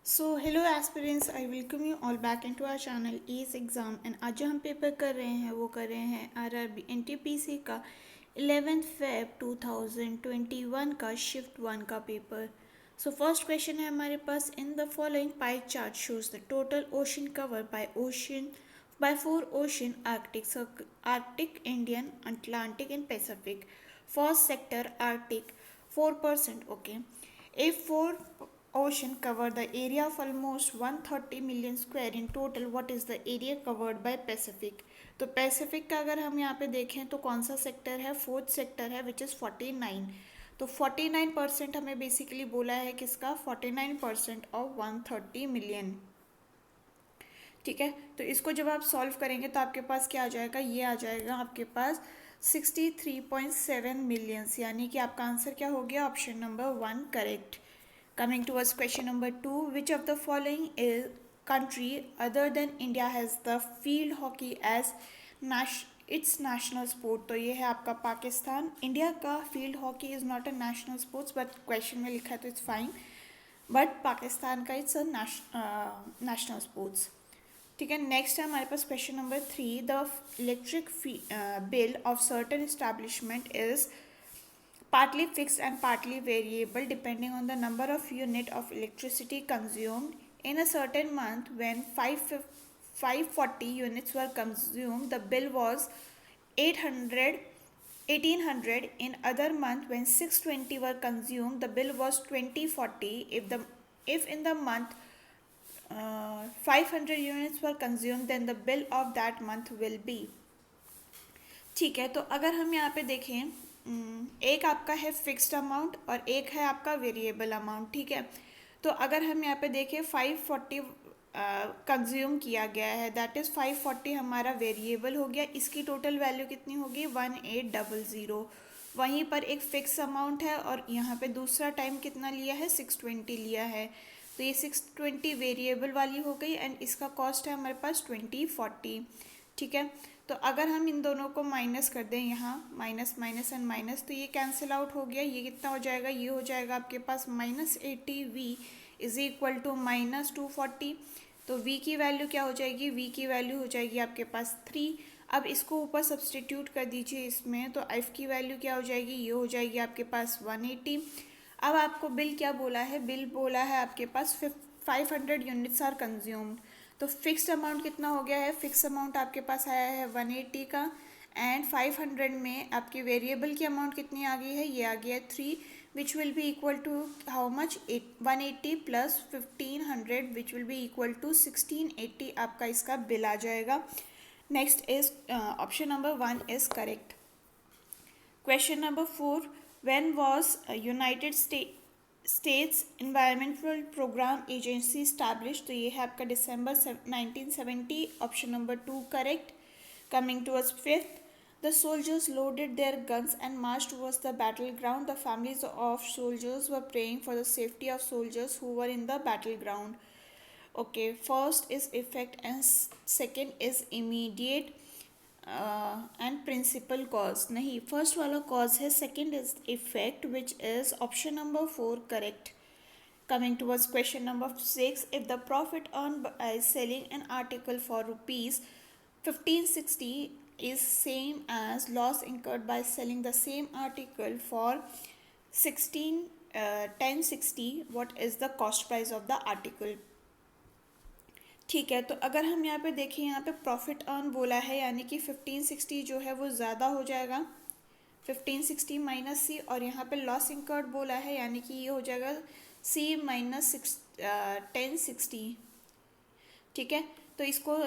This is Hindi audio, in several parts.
So hello aspirants, I welcome you all back into our channel Ease Exam. And आज जो हम पेपर कर रहे हैं वो कर रहे हैं आरआरबी एनटीपीसी का 11 फेब 2021 का शिफ्ट 1 का पेपर। सो फर्स्ट क्वेश्चन है हमारे पास, in the following pie chart shows the total ocean cover by four ocean Arctic, Indian, Atlantic and Pacific. First sector Arctic 4%. Okay, if four ocean cover the area of almost 130 million square in total, what is the area covered by Pacific? तो पैसिफिक का अगर हम यहाँ पे देखें तो कौन सा सेक्टर है? फोर्थ सेक्टर है, विच इज़ 49। तो 49% हमें बेसिकली बोला है किसका? 49% ऑफ 130 मिलियन। ठीक है, तो इसको जब आप सॉल्व करेंगे तो आपके पास क्या आ जाएगा? ये आ जाएगा आपके पास 63.7 मिलियंस, यानी कि आपका आंसर क्या हो गया? Option number 1 correct. Coming towards question number 2, which of the following is country other than India has the field hockey as its national sport? तो ये है आपका पाकिस्तान। इंडिया का field hockey is not a national sports, but question में लिखा है तो इट्स फाइन, बट पाकिस्तान का इट्स अ नेशनल स्पोर्ट्स। ठीक है, नेक्स्ट है हमारे पास question number 3, the electric bill of certain establishment is partly fixed and partly variable depending on the number of unit of electricity consumed in a certain month. When 540 units were consumed, the bill was 800 1800. In other month, when 620 were consumed, the bill was 2040. If in the month 500 units were consumed, then the bill of that month will be। ठीक है, तो अगर हम यहाँ पे देखें, एक आपका है फिक्स्ड अमाउंट और एक है आपका वेरिएबल अमाउंट। ठीक है, तो अगर हम यहाँ पे देखें 540 कंज्यूम किया गया है, दैट इज़ 540 हमारा वेरिएबल हो गया। इसकी टोटल वैल्यू कितनी होगी? 1800। वहीं पर एक फिक्स अमाउंट है और यहाँ पे दूसरा टाइम कितना लिया है? 620 लिया है। तो ये 620 वेरिएबल वाली हो गई एंड इसका कॉस्ट है हमारे पास 2040। ठीक है, तो अगर हम इन दोनों को माइनस कर दें, यहाँ माइनस माइनस एंड माइनस, तो ये कैंसिल आउट हो गया। ये कितना हो जाएगा? ये हो जाएगा आपके पास -80v इज इक्वल टू -240। तो v की वैल्यू क्या हो जाएगी? v की वैल्यू हो जाएगी आपके पास 3। अब इसको ऊपर सब्सटीट्यूट कर दीजिए इसमें, तो f की वैल्यू क्या हो जाएगी? ये हो जाएगी आपके पास 180। अब आपको बिल क्या बोला है? बिल बोला है आपके पास 500 यूनिट्स आर कंज्यूम्ड। तो फिक्स्ड अमाउंट कितना हो गया है? फिक्स अमाउंट आपके पास आया है 180 का, एंड 500 में आपकी वेरिएबल की अमाउंट कितनी आ गई है? ये आ गया है 3, which will be equal to how much? 180 plus 1500, which will be equal to 1680। आपका इसका बिल आ जाएगा। Next is option number 1 is correct. Question number 4, when was United States environmental program agency establish? तो ये है आपका दिसंबर 1970। Option number 2 correct. Coming towards fifth, the soldiers loaded their guns and march towards the battle ground. The families of soldiers were praying for the safety of soldiers who were in the battle ground. Okay, first is effect and second is immediate and principal cause. नहीं, फर्स्ट वाला कॉज है, second is effect, which is option number 4 correct. Coming towards question number 6, if the profit earned by selling an article for rupees 1560 is same as loss incurred by selling the same article for 1060, what is the cost price of the article? ठीक है, तो अगर हम यहाँ पे देखें, यहाँ पे प्रॉफिट अर्न बोला है, यानी कि 1560 जो है वो ज़्यादा हो जाएगा, 1560 माइनस सी, और यहाँ पे लॉस इंकर्ड बोला है, यानी कि ये हो जाएगा सी माइनस 1060। ठीक है, तो इसको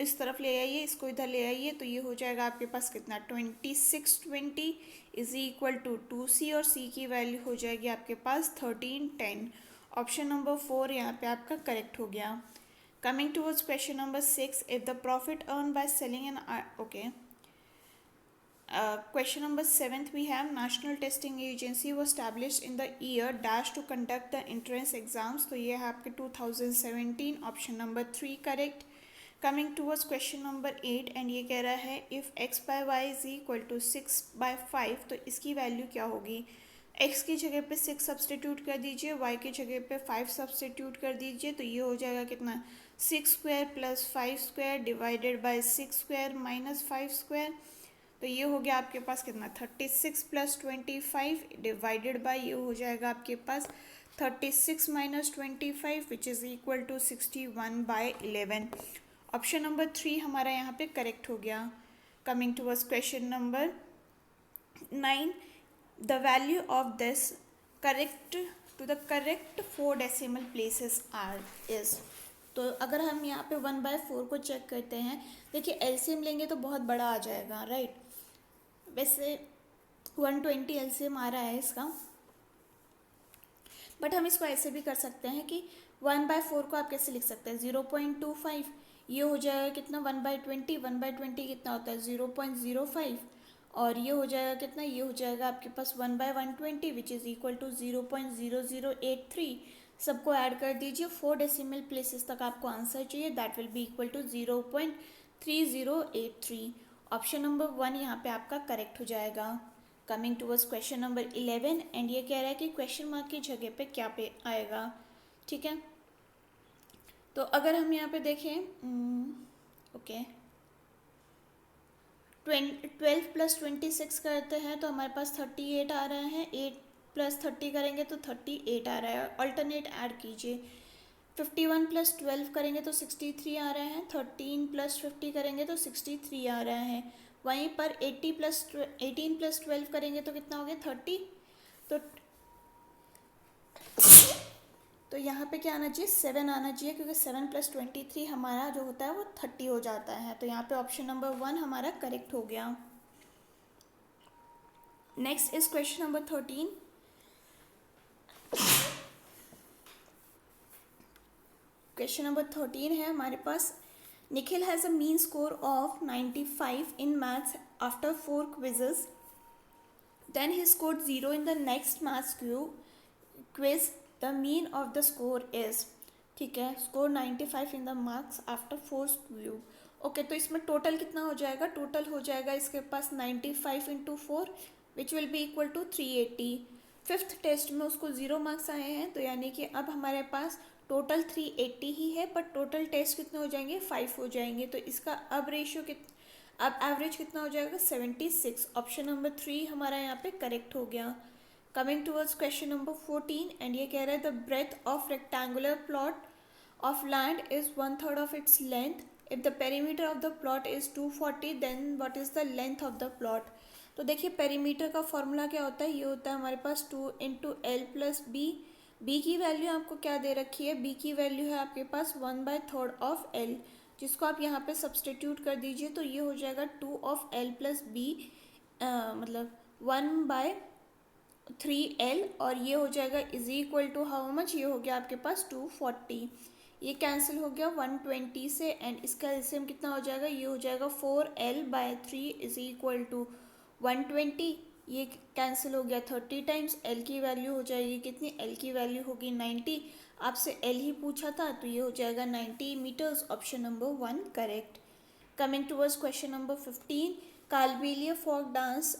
इस तरफ ले आइए, इसको इधर ले आइए, तो ये हो जाएगा आपके पास कितना? 2620 इज इक्वल टू 2c, और c की वैल्यू हो जाएगी आपके पास 1310। ऑप्शन नंबर 4 यहाँ पे आपका करेक्ट हो गया। Coming towards question number 6, if the profit earned by selling an okay. Question number 7, we have National Testing Agency was established in the year dash to conduct the entrance exams. तो ये है आपके 2017। Option number 3 correct. Coming towards question number 8, and ये कह रहा है if x by y is equal to 6/5, तो इसकी वैल्यू क्या होगी? एक्स की जगह पे 6 सब्सटीट्यूट कर दीजिए, वाई की जगह पे 5 सब्सटीट्यूट कर दीजिए, तो ये हो जाएगा कितना, 6 square plus 5 square divided by 6 square minus 5 square. तो ये हो गया आपके पास कितना, 36 प्लस 25 डिवाइडेड बाय, ये हो जाएगा आपके पास 36 minus 25 which is equal to 61/11। Option number 3 हमारा यहाँ पे करेक्ट हो गया। Coming towards question number 9, the value of this correct to the correct 4 decimal places are is. तो अगर हम यहाँ पे 1/4 को चेक करते हैं, देखिए एलसीएम लेंगे तो बहुत बड़ा आ जाएगा, राइट। वैसे 120 एलसीएम आ रहा है इसका, बट हम इसको ऐसे भी कर सकते हैं कि 1/4 को आप कैसे लिख सकते हैं, 0.25, ये हो जाएगा कितना 1/20, 1/20 कितना होता है 0.05, और ये हो जाएगा कितना, ये हो जाएगा आपके पास 1/120 विच इज़ इक्वल टू 0.0083। सबको ऐड कर दीजिए, 4 डेसिमल प्लेसेस तक आपको आंसर चाहिए, that will be equal to 0.3083। Option number 1 यहाँ पे आपका करेक्ट हो जाएगा। Coming towards question number 11, and ये कह रहा है कि क्वेश्चन मार्क की जगह पे क्या पे आएगा, ठीक है। तो अगर हम यहाँ पे देखें, ओके 12 प्लस 26 करते हैं तो हमारे पास 38 आ रहा है, 8 प्लस 30 करेंगे तो 38 आ रहा है, अल्टरनेट ऐड कीजिए। 51 प्लस 12 करेंगे तो 63 आ रहा है, 13 प्लस 50 करेंगे तो 63 आ रहा है। वहीं पर 18 प्लस 12 करेंगे तो कितना हो गया 30। तो यहाँ पे क्या आना चाहिए, 7 आना चाहिए, क्योंकि 7 प्लस 23 हमारा जो होता है वो 30 हो जाता है। तो यहाँ पे ऑप्शन नंबर 1 हमारा करेक्ट हो गया। Next is question number 13। Question number 13 है हमारे पास, Nikhil has a mean score of 95 in maths after 4 quizzes, then he scored 0 in the next maths quiz, the mean of the score is, ठीक है, score 95 in the marks after 4 cube. Okay, तो इसमें टोटल कितना हो जाएगा, टोटल हो जाएगा इसके पास 95 into 4 which will be equal to 380। Fifth test में उसको 0 मार्क्स आए हैं, तो यानी कि अब हमारे पास टोटल 380 ही है, बट टोटल टेस्ट कितने हो जाएंगे, 5 हो जाएंगे। तो इसका अब रेशियो अब एवरेज कितना हो जाएगा, 76। ऑप्शन नंबर 3 हमारा यहाँ पे करेक्ट हो गया। Coming towards question number 14, and ये कह रहा है the breadth of rectangular plot of land is 1/3 of its length, if the perimeter of the plot is 240 then what is the length of the plot. तो देखिए पेरीमीटर का फॉर्मूला क्या होता है, ये होता है हमारे पास 2 into L plus B. B की वैल्यू आपको क्या दे रखी है, बी की वैल्यू है आपके पास 1/3 ऑफ एल, जिसको आप यहाँ पे सब्सटीट्यूट कर दीजिए, तो ये हो जाएगा 2 ऑफ एल प्लस बी, मतलब 1/3L, और ये हो जाएगा is equal to how much, ये हो गया आपके पास 240। ये कैंसिल हो गया 120 से, एंड इसका एलसीएम कितना हो जाएगा, ये हो जाएगा 4L/3 इज इक्वल टू 120। ये कैंसिल हो गया 30 टाइम्स, एल की वैल्यू हो जाएगी कितनी, एल की वैल्यू होगी 90। आपसे एल ही पूछा था, तो ये हो जाएगा 90 metres. Option number 1 correct. Coming towards question number 15, Kalbelia folk dance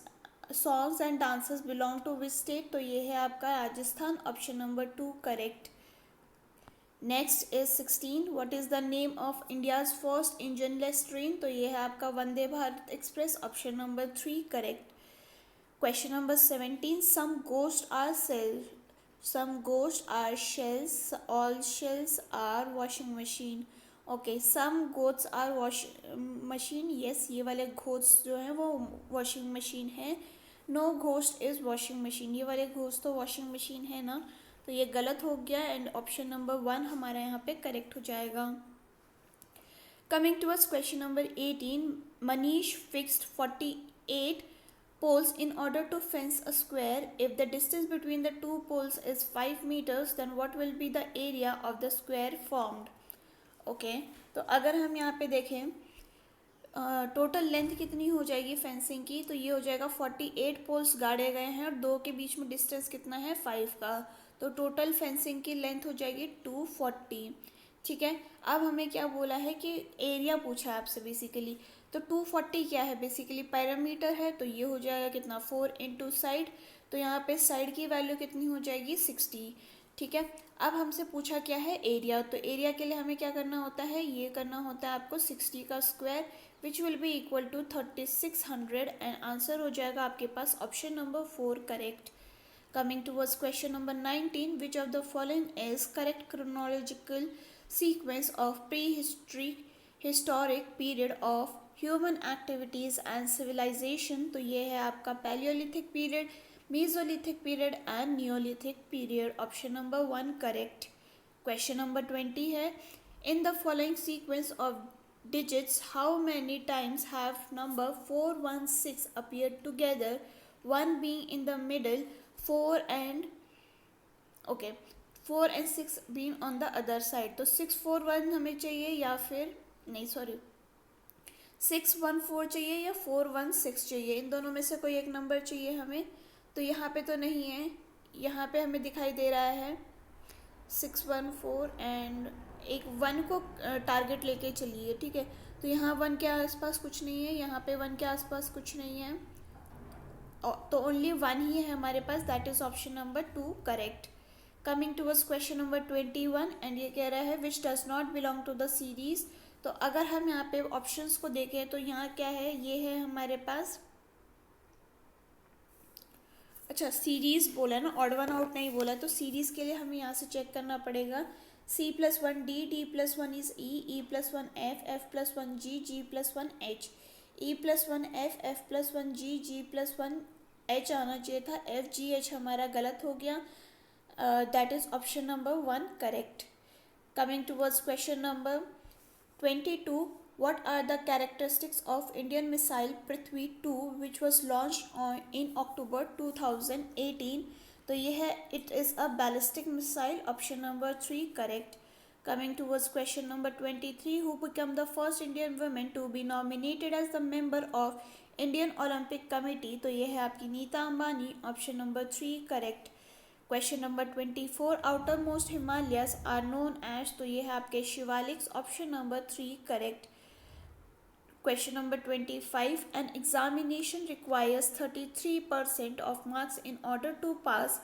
songs and dances belong to which state, तो ये है आपका Rajasthan. Option number 2 correct. Next is 16, what is the name of India's first engineless train, तो ये है आपका Vande Bharat express. Option number 3 correct. Question number 17, some ghosts are shells, all shells are washing machine। Okay, some ghosts are washing machine, yes, ये वाले ghosts जो हैं वो washing machine है। no ghost is washing machine, ये वाले ghosts तो washing machine है ना, तो ये गलत हो गया, एंड ऑप्शन नंबर 1 हमारा यहाँ पे करेक्ट हो जाएगा। Coming towards question number 18, Manish fixed 48 poles in order to fence a square. If the distance between the 2 poles is 5 meters, then what will be the area of the square formed? Okay, तो अगर हम यहाँ पे देखें टोटल लेंथ कितनी हो जाएगी फेंसिंग की, तो ये हो जाएगा 48 पोल्स गाड़े गए हैं और 2 के बीच में डिस्टेंस कितना है 5 का, तो टोटल फेंसिंग की लेंथ हो जाएगी 240। ठीक है, अब हमें क्या बोला है कि एरिया पूछा है आपसे बेसिकली, तो 240 क्या है बेसिकली पैरामीटर है, तो ये हो जाएगा कितना 4 इंटू साइड, तो यहाँ पे साइड की वैल्यू कितनी हो जाएगी 60। ठीक है, अब हमसे पूछा क्या है एरिया, तो एरिया के लिए हमें क्या करना होता है, ये करना होता है आपको 60 का square which will be equal to 3600 and answer हो जाएगा आपके पास option number 4 correct. Coming towards question number 19, which of the following is correct chronological sequence of historic period of human activities and civilization? तो ये है आपका Palaeolithic period, Mesolithic period and Neolithic period. Option number 1 correct. Question number 20 है, in the following sequence of digits how many times have number 416 appeared together, one being in the middle, 4 and 6 being on the other side। तो 641 हमें चाहिए या फिर नहीं, सॉरी 614 चाहिए या 416 चाहिए, इन दोनों में से कोई एक नंबर चाहिए हमें। तो यहाँ पे तो नहीं है, यहाँ पे हमें दिखाई दे रहा है 614 एंड एक 1 को टारगेट लेके चलिए। ठीक है, तो यहाँ 1 के आसपास कुछ नहीं है, यहाँ पे 1 के आसपास कुछ नहीं है, तो ओनली 1 ही है हमारे पास, that is option number 2 correct. Coming towards question number 21 and ये कह रहा है which does not belong to the series. तो अगर हम यहाँ पे ऑप्शंस को देखें तो यहाँ क्या है, ये है हमारे पास, अच्छा सीरीज बोला ना, ऑड वन आउट नहीं बोला, तो सीरीज के लिए हमें यहाँ से चेक करना पड़ेगा। C+1 D, D+1 is E+1 F, F+1 G, G+1 H, E+1 F, F+1 G, G+1 H आना चाहिए था, FGH हमारा गलत हो गया, that is option number 1 correct. Coming towards question number 22, what are the characteristics of Indian missile Prithvi 2 which was launched in October 2018? तो ये है it is a ballistic missile, option number 3 correct। Coming towards question number 23, who became the first Indian woman to be nominated as the member of Indian Olympic Committee? तो ये है आपकी Nita Ambani, option number 3 correct. Question number 24, outermost Himalayas are known as, तो ये है आपके Shivaliks, option number 3 correct. Question number 25, an examination requires 33% of marks in order to pass.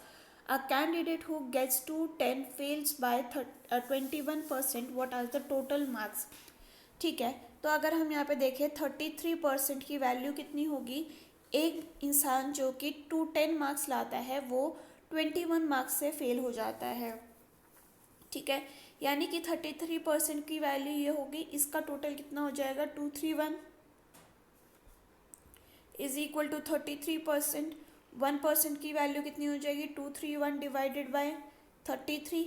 A candidate who gets 210 fails by 21%. What are the total marks? ठीक है, तो अगर हम यहाँ पे देखें 33% की वैल्यू कितनी होगी, एक इंसान जो कि 210 मार्क्स लाता है वो 21 मार्क्स से फेल हो जाता है। ठीक है, यानी कि 33% की वैल्यू ये होगी, इसका टोटल कितना हो जाएगा 231 इज इक्वल टू 33%। 1% की वैल्यू कितनी हो जाएगी 231 डिवाइडेड बाय 33।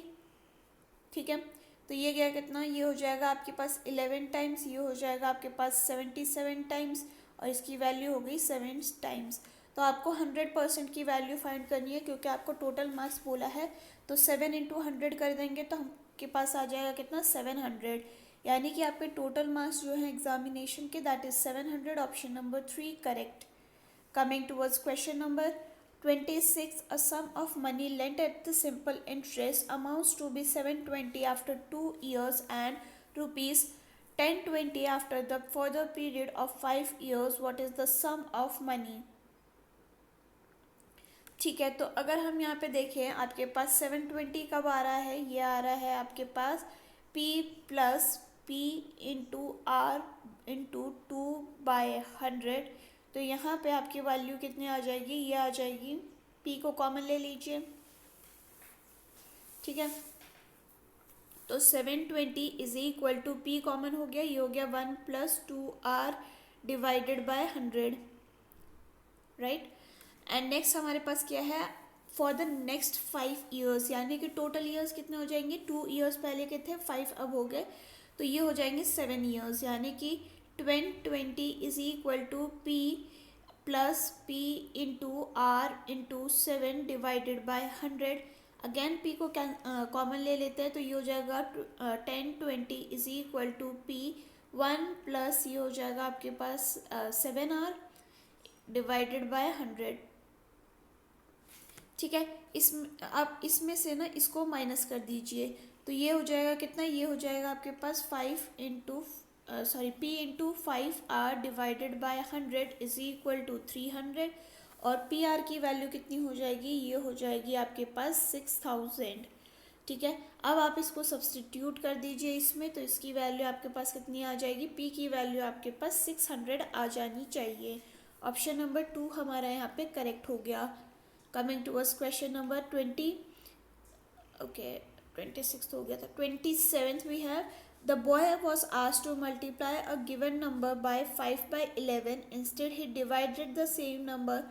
ठीक है, तो ये क्या कितना, ये हो जाएगा आपके पास 11 टाइम्स, ये हो जाएगा आपके पास 77 टाइम्स और इसकी वैल्यू हो गई 7 टाइम्स। तो आपको 100% की वैल्यू फाइंड करनी है क्योंकि आपको टोटल मार्क्स बोला है, तो 7 इंटू 100 कर देंगे तो हमके पास आ जाएगा कितना 700, यानी कि आपके टोटल मार्क्स जो है एग्जामिनेशन के that is 700, option number 3 correct. Coming towards question number 26, a sum of money lent at the simple interest amounts to be 720 after 2 years and rupees 1020 after the further period of 5 years. What is the sum of money? ठीक है, तो अगर हम यहाँ पे देखें आपके पास 720 कब आ रहा है, ये आ रहा है आपके पास P plus P into R into 2/100। तो यहाँ पे आपकी वैल्यू कितनी आ जाएगी, ये आ जाएगी, P को कॉमन ले लीजिए। ठीक है, तो 720 is equal to P common हो गया, ये हो गया 1 + 2R divided by 100, right. And next हमारे पास क्या है, फॉर द नेक्स्ट 5 ईयर्स, यानी कि टोटल ईयर्स कितने हो जाएंगे, 2 ईयर्स पहले के थे, 5 अब हो गए, तो ये हो जाएंगे 7 ईयर्स, यानी कि 20 is equal to P plus P into R into 7 divided by 100। Again P को कॉमन ले लेते हैं तो ये हो जाएगा 1020 is equal to P 1 plus ये हो जाएगा आपके पास 7R डिवाइडेड बाय 100। ठीक है, आप इसमें से ना इसको माइनस कर दीजिए, तो ये हो जाएगा कितना, ये हो जाएगा आपके पास P into 5R divided by 100 is equal to 300, और पी आर की वैल्यू कितनी हो जाएगी, ये हो जाएगी आपके पास 6000। ठीक है, अब आप इसको सब्सटीट्यूट कर दीजिए इसमें, तो इसकी वैल्यू आपके पास कितनी आ जाएगी, पी की वैल्यू आपके पास 600 आ जानी चाहिए। ऑप्शन नंबर 2 हमारा यहाँ पे करेक्ट हो गया। कमिंग टूवर्ड्स क्वेश्चन नंबर 26 हो गया था, 27th we have the boy was asked to multiply a given number by 5/11, instead he divided the same number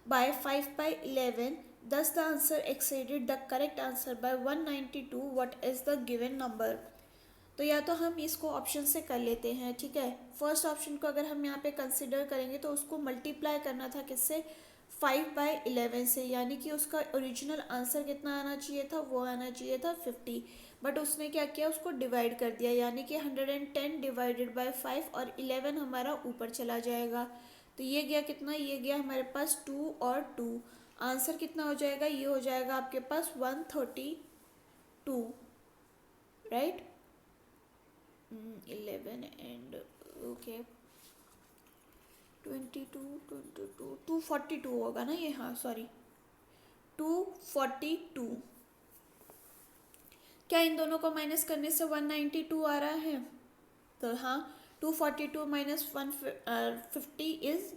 by 5/11, thus the answer exceeded the correct answer by 192. What is the given number? तो या तो हम इसको ऑप्शन से कर लेते हैं। ठीक है, फर्स्ट ऑप्शन को अगर हम यहाँ पे कंसिडर करेंगे तो उसको मल्टीप्लाई करना था किससे, 5/11 से, यानी कि उसका ओरिजिनल आंसर कितना आना चाहिए था, वो आना चाहिए था 50, बट उसने क्या किया, उसको डिवाइड कर दिया, यानी कि 110 डिवाइडेड बाय 5 और 11 हमारा ऊपर चला जाएगा। तो ये गया कितना, ये गया हमारे पास 2 और 2, आंसर कितना हो जाएगा, ये हो जाएगा आपके पास 132, राइट। 11 एंड ओके 242 होगा ना ये, हाँ सॉरी 242। क्या इन दोनों को माइनस करने से 192 आ रहा है, तो हाँ 242 माइनस 150 इज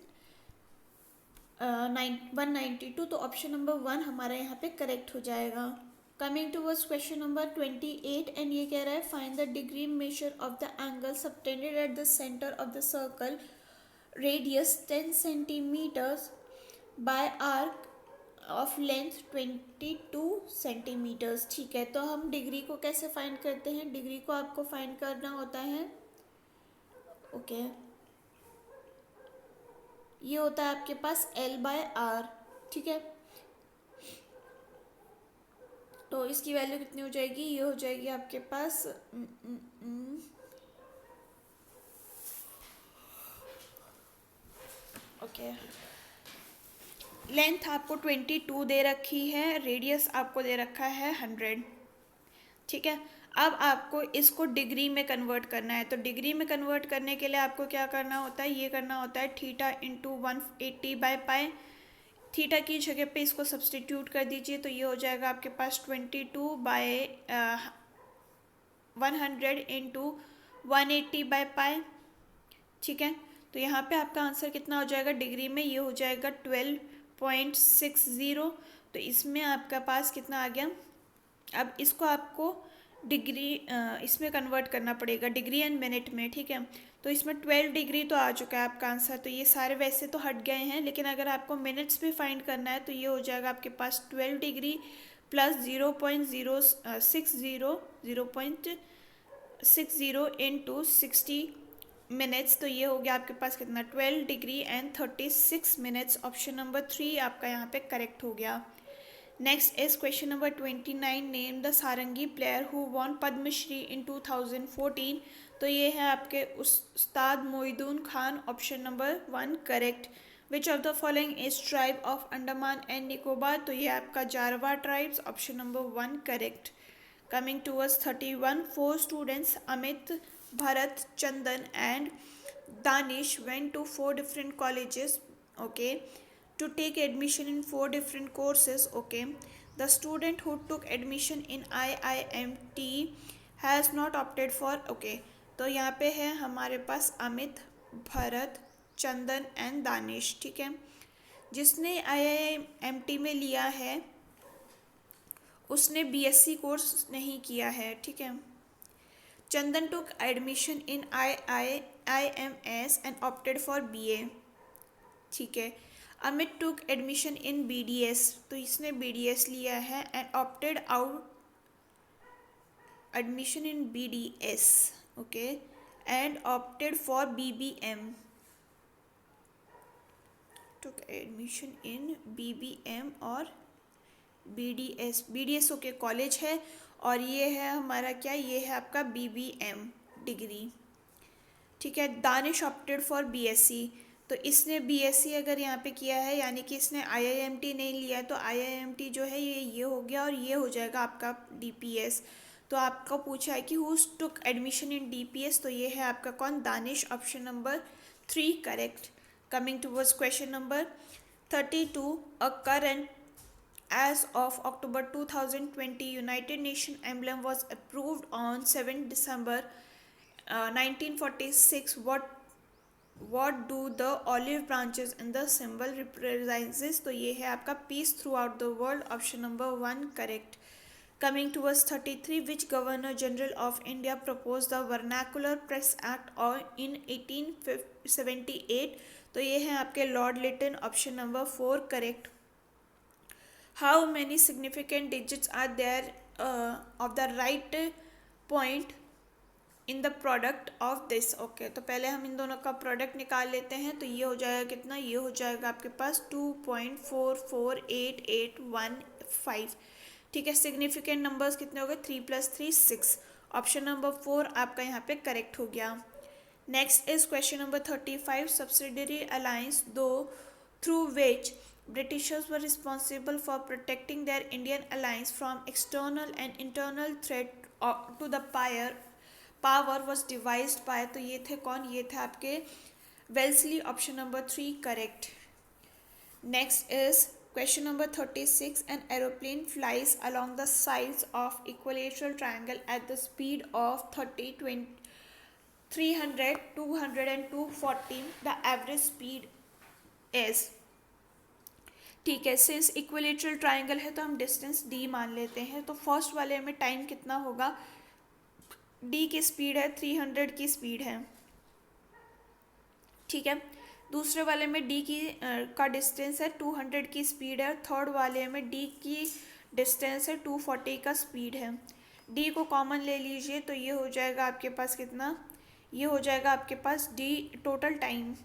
192, तो ऑप्शन नंबर 1 हमारा यहाँ पे करेक्ट हो जाएगा। Coming towards question number 28 and ये कह रहा है find the degree measure of the angle subtended at the centre of the circle radius 10 centimetres by arc of length 22 centimetres. ठीक है, तो हम डिग्री को कैसे फाइंड करते हैं, डिग्री को आपको फाइंड करना होता है, ओके ये होता है आपके पास L/R। ठीक है, तो इसकी वैल्यू कितनी हो जाएगी, ये हो जाएगी आपके पास ओके लेंथ आपको 22 दे रखी है, रेडियस आपको दे रखा है 100। ठीक है, अब आपको इसको डिग्री में कन्वर्ट करना है, तो डिग्री में कन्वर्ट करने के लिए आपको क्या करना होता है, ये करना होता है थीटा इंटू 180/π, थीटा की जगह पे इसको सब्सटीट्यूट कर दीजिए, तो ये हो जाएगा आपके पास 22/100 इंटू 180/π। ठीक है, तो यहाँ पे आपका आंसर कितना हो जाएगा डिग्री में, ये हो जाएगा 12.60। तो इसमें आपका पास कितना आ गया, अब इसको आपको डिग्री इसमें कन्वर्ट करना पड़ेगा डिग्री एंड मिनट में। ठीक है, तो इसमें 12 डिग्री तो आ चुका है आपका आंसर, तो ये सारे वैसे तो हट गए हैं, लेकिन अगर आपको मिनट्स भी फाइंड करना है तो ये हो जाएगा आपके पास 12 डिग्री प्लस 0.60 इंटू 60 मिनट्स, तो ये हो गया आपके पास कितना 12 degree and 36 minutes. Option number 3 आपका यहाँ पे करेक्ट हो गया। Next is question number 29, name the sarangi player who won Padmashri in 2014। तो ये है आपके Ustad Moinuddin Khan. Option number 1 correct. Which of the following is tribe of Andaman and Nicobar. तो ये आपका Jarawa tribes. Option number 1 correct. Coming towards 31, 4 students Amit, Bharat, Chandan and Danish went to 4 different colleges, okay, to take admission in 4 different courses, okay. The student who took admission in IIMT has not opted for, okay. तो यहाँ पे है हमारे पास अमित, भरत, चंदन एंड दानिश। ठीक है, जिसने IIMT में लिया है उसने BSc कोर्स नहीं किया है। ठीक है, Chandan took admission in IIMS and opted for BA। ठीक है, Amit took admission in BDS, तो इसने BDS लिया है and opted out admission in BDS, okay, and opted for BBM, took admission in BBM और BDS ओके कॉलेज है, और ये है हमारा क्या, ये है आपका BBM डिग्री। ठीक है, दानिश ऑप्टेड फॉर BSc, तो इसने BSc अगर यहाँ पे किया है यानी कि इसने IIMT नहीं लिया, तो IIMT जो है ये हो गया और ये हो जाएगा आपका DPS। तो आपको पूछा है कि who took admission in DPS, तो ये है आपका कौन, Danish. Option number 3 correct. Coming towards question number 32, a current as of October 2020, United Nations emblem was approved on 7 December 1946. What do the olive branches in the symbol represents? तो ये है आपका peace throughout the world. Option number 1 correct. Coming towards 33, which Governor General of India proposed the Vernacular Press Act or in 1878? तो ये है आपके Lord Lytton. Option number 4 correct. How many significant digits are there of the right point in the product of this? Okay, तो पहले हम इन दोनों का प्रोडक्ट निकाल लेते हैं. तो ये हो जाएगा कितना? ये हो जाएगा आपके पास 2.44881 ठीक है. सिग्निफिकेंट नंबर्स कितने हो गए? 3 + 3 6. ऑप्शन नंबर 4 आपका यहाँ पे करेक्ट हो गया. Next is question number 35. Subsidiary alliance दो through which Britishers were responsible for protecting their Indian allies from external and internal threat to the power was devised by. तो ये थे कौन? ये थे आपके Wellesley. Option number 3 correct. Next is question number 36. An aeroplane flies along the sides of equilateral triangle at the speed of 30, 20, 300, 200 and 240. The average speed is. ठीक है, सिंस इक्विलेटरल ट्राइंगल है तो हम डिस्टेंस डी मान लेते हैं. तो फर्स्ट वाले में टाइम कितना होगा? डी की स्पीड है 300 की स्पीड है. ठीक है. दूसरे वाले में डी की का डिस्टेंस है 200 की स्पीड है. थर्ड वाले में डी की डिस्टेंस है 240 का स्पीड है. डी को कॉमन ले लीजिए तो ये हो जाएगा आपके पास कितना? ये हो जाएगा आपके पास डी टोटल टाइम.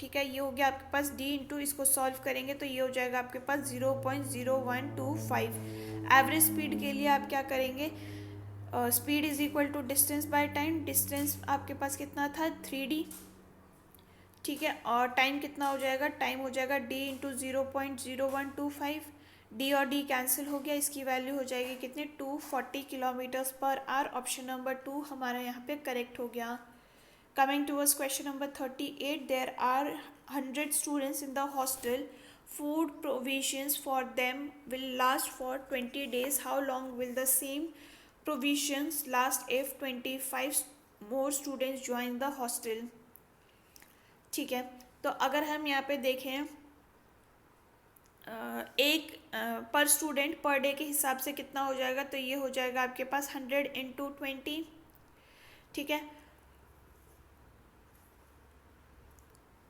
ठीक है, ये हो गया आपके पास डी इंटू इसको सॉल्व करेंगे तो ये हो जाएगा आपके पास 0.0125. एवरेज स्पीड के लिए आप क्या करेंगे? Speed is equal to distance by time. Distance आपके पास कितना था? 3d. ठीक है, और टाइम कितना हो जाएगा? टाइम हो जाएगा d इंटू 0.0125. डी और डी कैंसिल हो गया. इसकी वैल्यू हो जाएगी कितने? 240 kilometres per hour. Option number 2 हमारा यहाँ पे करेक्ट हो गया. Coming towards question number 38, there are 100 students in the hostel. Food provisions for them will last for 20 days. How long will the same provisions last if 25 more students join the hostel? ठीक है, तो अगर हम यहाँ पे देखें एक पर स्टूडेंट पर डे के हिसाब से कितना हो जाएगा? तो ये हो जाएगा आपके पास 100 इंटू 20. ठीक है,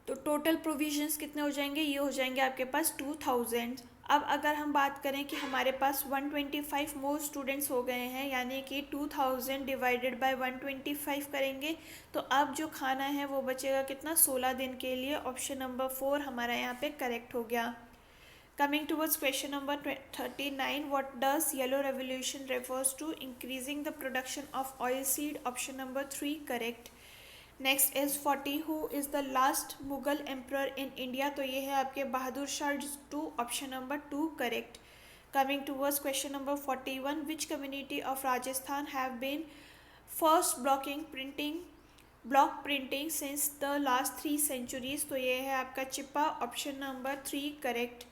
तो टोटल प्रोविजंस कितने हो जाएंगे? ये हो जाएंगे आपके पास 2000. अब अगर हम बात करें कि हमारे पास 125 मोर स्टूडेंट्स हो गए हैं, यानी कि 2000 डिवाइडेड बाय 125 करेंगे तो अब जो खाना है वो बचेगा कितना? 16 दिन के लिए. ऑप्शन नंबर 4 हमारा यहाँ पे करेक्ट हो गया. Coming towards question number 39. What does yellow revolution refers to? Increasing the production of oil seed. Option number 3 correct. Next is 40. Who is the last Mughal emperor in India? तो ये है आपके Bahadur Shah 2. Option number 2 correct. Coming towards question number 41. Which community of Rajasthan have been first block printing since the last 3 centuries? तो ये है आपका Chippa. Option number 3 correct.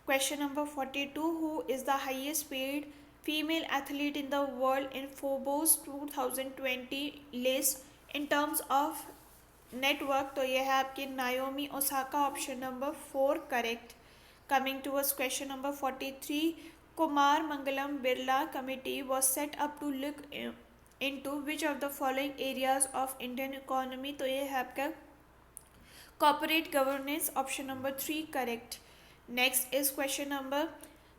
Question number 42. Who is the highest paid female athlete in the world in Forbes 2020 list in terms of network? तो यह है आपकी Naomi Osaka. Option number 4 correct. Coming towards question number 43. Kumar Mangalam Birla committee was set up to look into which of the following areas of Indian economy? तो ये है आपका corporate governance. Option number 3 correct. Next is question number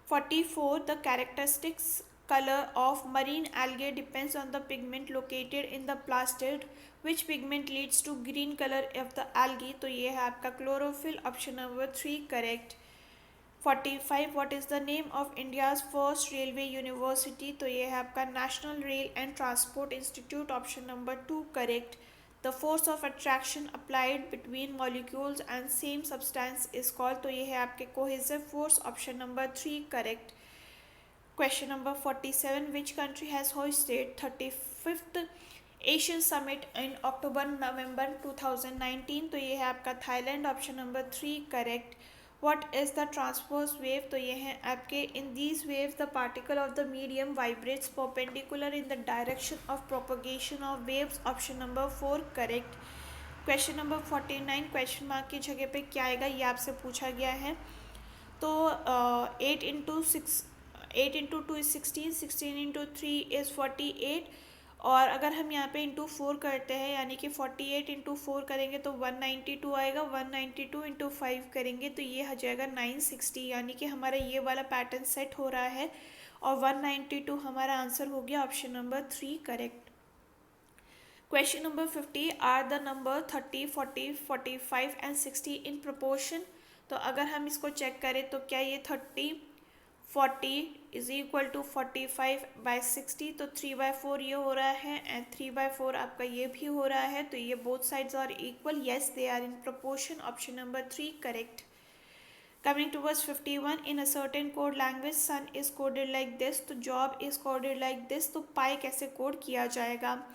44. The characteristics color of marine algae depends on the pigment located in the plastid. Which pigment leads to green color of the algae? तो ये है आपका chlorophyll. Option number 3 correct. 45. What is the name of India's first railway university? तो ये है आपका national rail and transport institute. Option number 2 correct. The force of attraction applied between molecules and same substance is called. तो ये है आपके cohesive force. Option number 3 correct. Question number 47. Which country has hosted 35th Asian Summit in October-November 2019? तो ये है आपका Thailand. Option number 3 correct. What is the transverse wave, तो ये है आपके in these waves the particle of the medium vibrates perpendicular in the direction of propagation of waves, option number 4 correct. Question number 49 question mark की जगह पे क्या आएगा ये आपसे पूछा गया है। तो 8 इंटू 2 इज़ 16, 16 इंटू 3 इज़ 48, और अगर हम यहाँ पे इंटू 4 करते हैं यानी कि 48 इंटू 4 करेंगे तो 192 आएगा, 192 इंटू 5 करेंगे तो ये हो जाएगा 960, यानी कि हमारा ये वाला पैटर्न सेट हो रहा है और 192 हमारा आंसर हो गया, option number 3 correct. Question number 50 are the number 30, 40, 45 and 60 in proportion, तो अगर हम इसको चेक करें तो क्या ये 30, 40 इज इक्वल टू 45/60, तो 3/4 ये हो रहा है एंड 3/4 आपका ये भी हो रहा है, तो ये both sides are equal, yes they are in proportion, option number 3 correct. Coming towards 51, in a certain code language sun is coded like this, तो job is coded like this, तो पाई कैसे कोड किया जाएगा।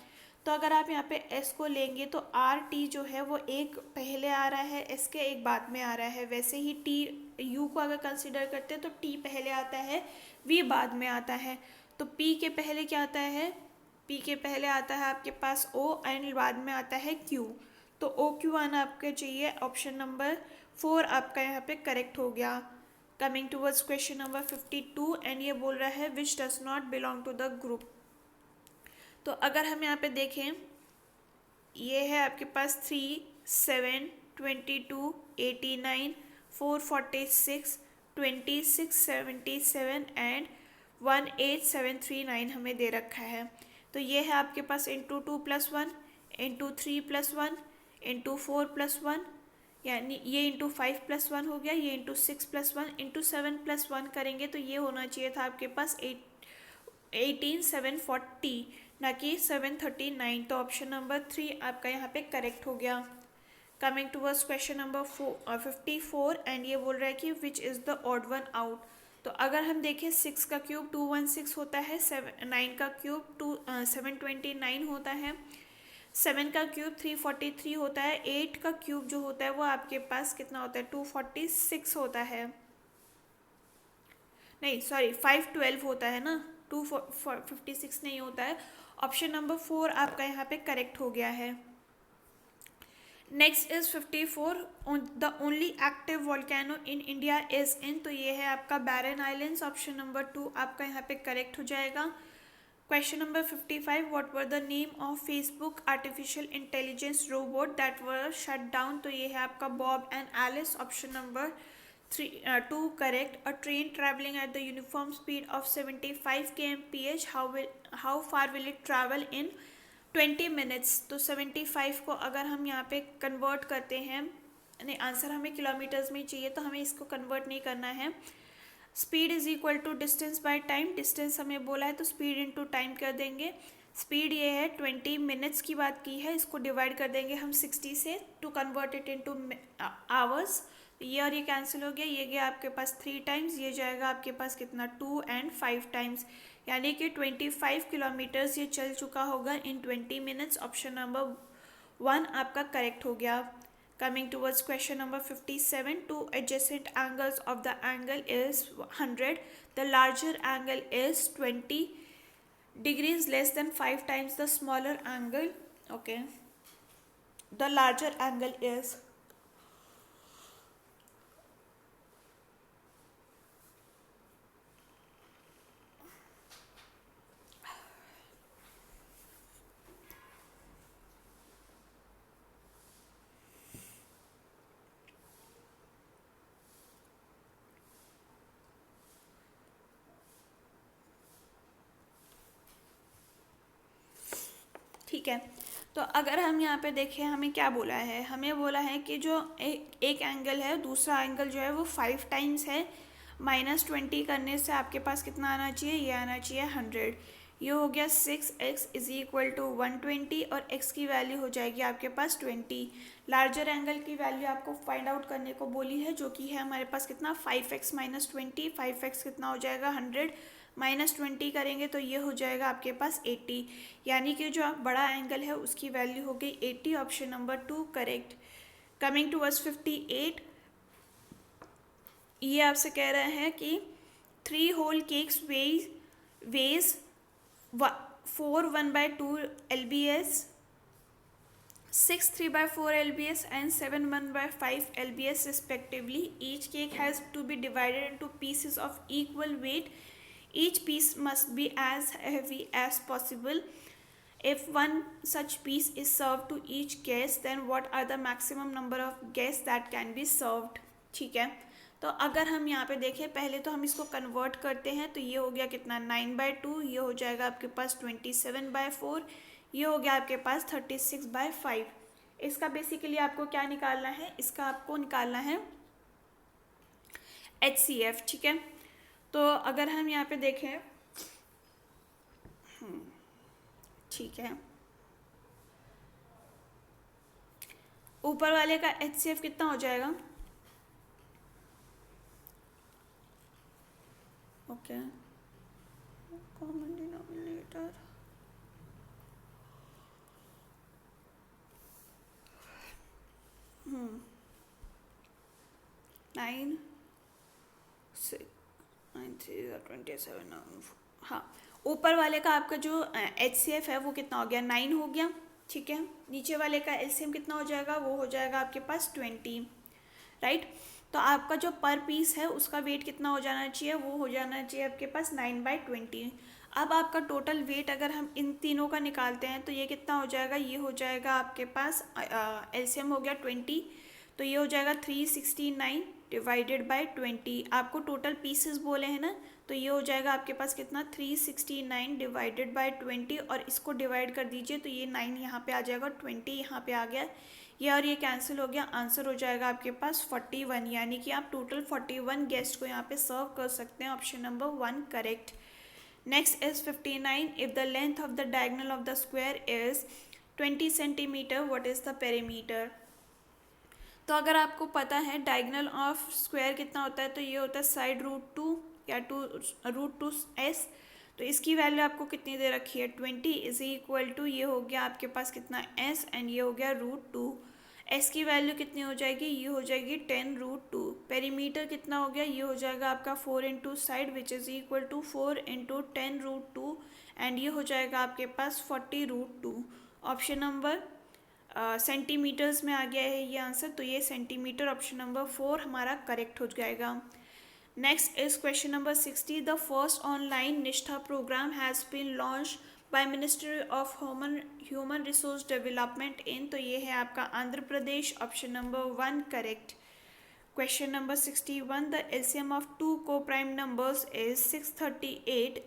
तो अगर आप यहाँ पे s को लेंगे तो आर टी जो है वो एक पहले आ रहा है, s के एक बाद में आ रहा है, वैसे ही टी u को अगर कंसिडर करते हैं तो t पहले आता है, v बाद में आता है, तो p के पहले क्या आता है, p के पहले आता है आपके पास o एंड बाद में आता है q, तो ओ क्यू आना आपके चाहिए, ऑप्शन नंबर 4 आपका यहाँ पे करेक्ट हो गया। Coming towards question number 52 and ये बोल रहा है which does not belong to the group, तो अगर हम यहाँ पे देखें ये है आपके पास 3, 7, 22, 89, 446, 26, 77 एंड 18739 हमें दे रखा है, तो ये है आपके पास इंटू 2+1, इंटू 3+1, इंटू 4+1, यानी ये इंटू 5+1 हो गया, ये इंटू 6+1, इंटू 7+1 करेंगे तो ये होना चाहिए था आपके पास 18,740 ना कि 739, तो ऑप्शन नंबर 3 आपका यहाँ पे करेक्ट हो गया। Coming towards question number 54 and ये बोल रहा है कि which is the odd one out, तो अगर हम देखें 6 का क्यूब 216 होता है, 9 का क्यूब 729 होता है, 7 का क्यूब 343 होता है, 8 का क्यूब जो होता है वो आपके पास कितना होता है 246 होता है, नहीं सॉरी 512 होता है ना, 256 नहीं होता है, ऑप्शन नंबर 4 आपका यहाँ पे करेक्ट हो गया है। Next is 54, the only active volcano in India is in, तो ये है आपका बैरन आइलैंड्स, ऑप्शन नंबर 2 आपका यहाँ पे करेक्ट हो जाएगा। Question number 55, what were the name of Facebook artificial intelligence robot that were shut down, तो ये है आपका Bob and Alice, option number 2 correct. A train traveling at the uniform speed of 75 kmph, how far will it travel in 20 minutes, तो 75 को अगर हम यहाँ पे कन्वर्ट करते हैं, नहीं आंसर हमें किलोमीटर्स में चाहिए तो हमें इसको कन्वर्ट नहीं करना है, speed is equal to distance by time, distance हमें बोला है तो स्पीड इनटू टाइम कर देंगे, स्पीड ये है 20 मिनट्स की बात की है, इसको डिवाइड कर देंगे हम 60 से to convert it into hours, ये और ये कैंसिल हो गया, ये गया आपके पास 3 टाइम्स, ये जाएगा आपके पास कितना 2 एंड 5 टाइम्स, यानी कि 25 किलोमीटर्स ये चल चुका होगा इन 20 मिनट्स, ऑप्शन नंबर 1 आपका करेक्ट हो गया। Coming towards question number 57, two adjacent angles of the angle is 100. The larger angle is 20 degrees less than 5 times the smaller angle. Okay. The larger angle is ठीक है। तो अगर हम यहाँ पे देखें हमें क्या बोला है, हमें बोला है कि जो एक एंगल है दूसरा एंगल जो है वो 5 टाइम्स है, -20 करने से आपके पास कितना आना चाहिए, ये आना चाहिए 100, ये हो गया 6x इज इक्वल टू 120 और x की वैल्यू हो जाएगी आपके पास 20, लार्जर एंगल की वैल्यू आपको फाइंड आउट करने को बोली है जो कि है हमारे पास कितना 5x - 20, 5x कितना हो जाएगा 100, -20 करेंगे तो ये हो जाएगा आपके पास 80, यानी कि जो बड़ा एंगल है उसकी वैल्यू हो गई 80, option number 2 correct. Coming towards 58, ये आपसे कह रहे हैं कि 3 whole cakes veg 4 1/2 LBS, 6 3/4 LBS and 7 1/5 LBS respectively. Each cake has to be divided into pieces of equal weight. Each piece must be as heavy as possible. If one such piece is served to each guest, then what are the maximum number of guests that can be served? ठीक है, तो अगर हम यहाँ पे देखें, पहले तो हम इसको कन्वर्ट करते हैं, तो ये हो गया कितना 9/2, ये हो जाएगा आपके पास 27/4, ये हो गया आपके पास 36/5। इसका बेसिकली आपको क्या निकालना है, इसका आपको निकालना है HCF। ठीक है, तो अगर हम यहाँ पे देखें, ठीक है, ऊपर वाले का HCF कितना हो जाएगा, ओके, कॉमन डिनोमिनेटर, नाइन 27। हाँ, ऊपर वाले का आपका जो HCF है वो कितना हो गया, 9 हो गया। ठीक है, नीचे वाले का LCM कितना हो जाएगा, वो हो जाएगा आपके पास 20, राइट। तो आपका जो पर पीस है उसका वेट कितना हो जाना चाहिए, वो हो जाना चाहिए आपके पास 9/20। अब आपका टोटल वेट अगर हम इन तीनों का निकालते हैं तो ये कितना हो जाएगा, ये हो जाएगा आपके पास LCM हो गया 20, तो ये हो जाएगा 369 डिवाइडेड बाय 20। आपको टोटल पीसेस बोले हैं ना, तो ये हो जाएगा आपके पास कितना 369 डिवाइडेड बाय 20, और इसको डिवाइड कर दीजिए तो ये 9 यहाँ पे आ जाएगा, 20 यहाँ पे आ गया, ये और ये कैंसिल हो गया, आंसर हो जाएगा आपके पास 41। यानी कि आप टोटल 41 गेस्ट को यहाँ पे सर्व कर सकते हैं। Option number 1 correct. Next is 59, if the length of the diagonal of the square is 20 centimetre, what is the perimeter. तो अगर आपको पता है डायगोनल ऑफ स्क्वायर कितना होता है, तो ये होता है साइड √2 या √2s। तो इसकी वैल्यू आपको कितनी दे रखी है, 20 इज इक्वल टू, ये हो गया आपके पास कितना s, एंड ये हो गया √2। s की वैल्यू कितनी हो जाएगी, ये हो जाएगी 10√2। पेरीमीटर कितना हो गया, ये हो जाएगा आपका 4 into side which is equal to 4 into 10√2, and ये हो जाएगा आपके पास 40√2। ऑप्शन नंबर सेंटीमीटर्स में आ गया है ये आंसर, तो ये सेंटीमीटर ऑप्शन नंबर 4 हमारा करेक्ट हो जाएगा। Next is question number 60, the first online NISHTHA programme has been launch by ministry of human resource development in, तो ये है आपका Andhra Pradesh, option number 1 correct. Question number 61, the LCM of two co prime numbers is 638,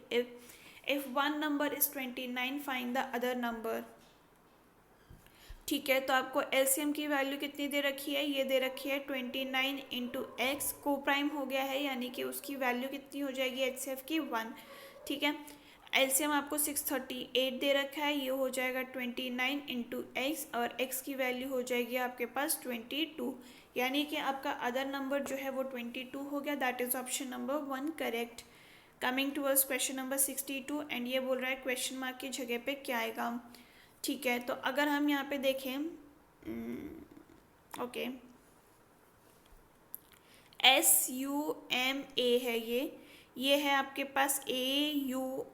if one number is 29, find the other number. ठीक है, तो आपको LCM की वैल्यू कितनी दे रखी है, ये दे रखी है 29 इंटू एक्स, को प्राइम हो गया है, यानी कि उसकी वैल्यू कितनी हो जाएगी HCF की 1। ठीक है, LCM आपको 638 दे रखा है, ये हो जाएगा 29 इंटू एक्स, और x की वैल्यू हो जाएगी आपके पास 22, यानी कि आपका अदर नंबर जो है वो 22 हो गया। That is option number 1 correct. Coming towards question number 62, and ये बोल रहा है क्वेश्चन मार्क की जगह पे क्या आएगा। ठीक है, तो अगर हम यहाँ पे देखें, ओके, SUMA है, ये है आपके पास AUSUM,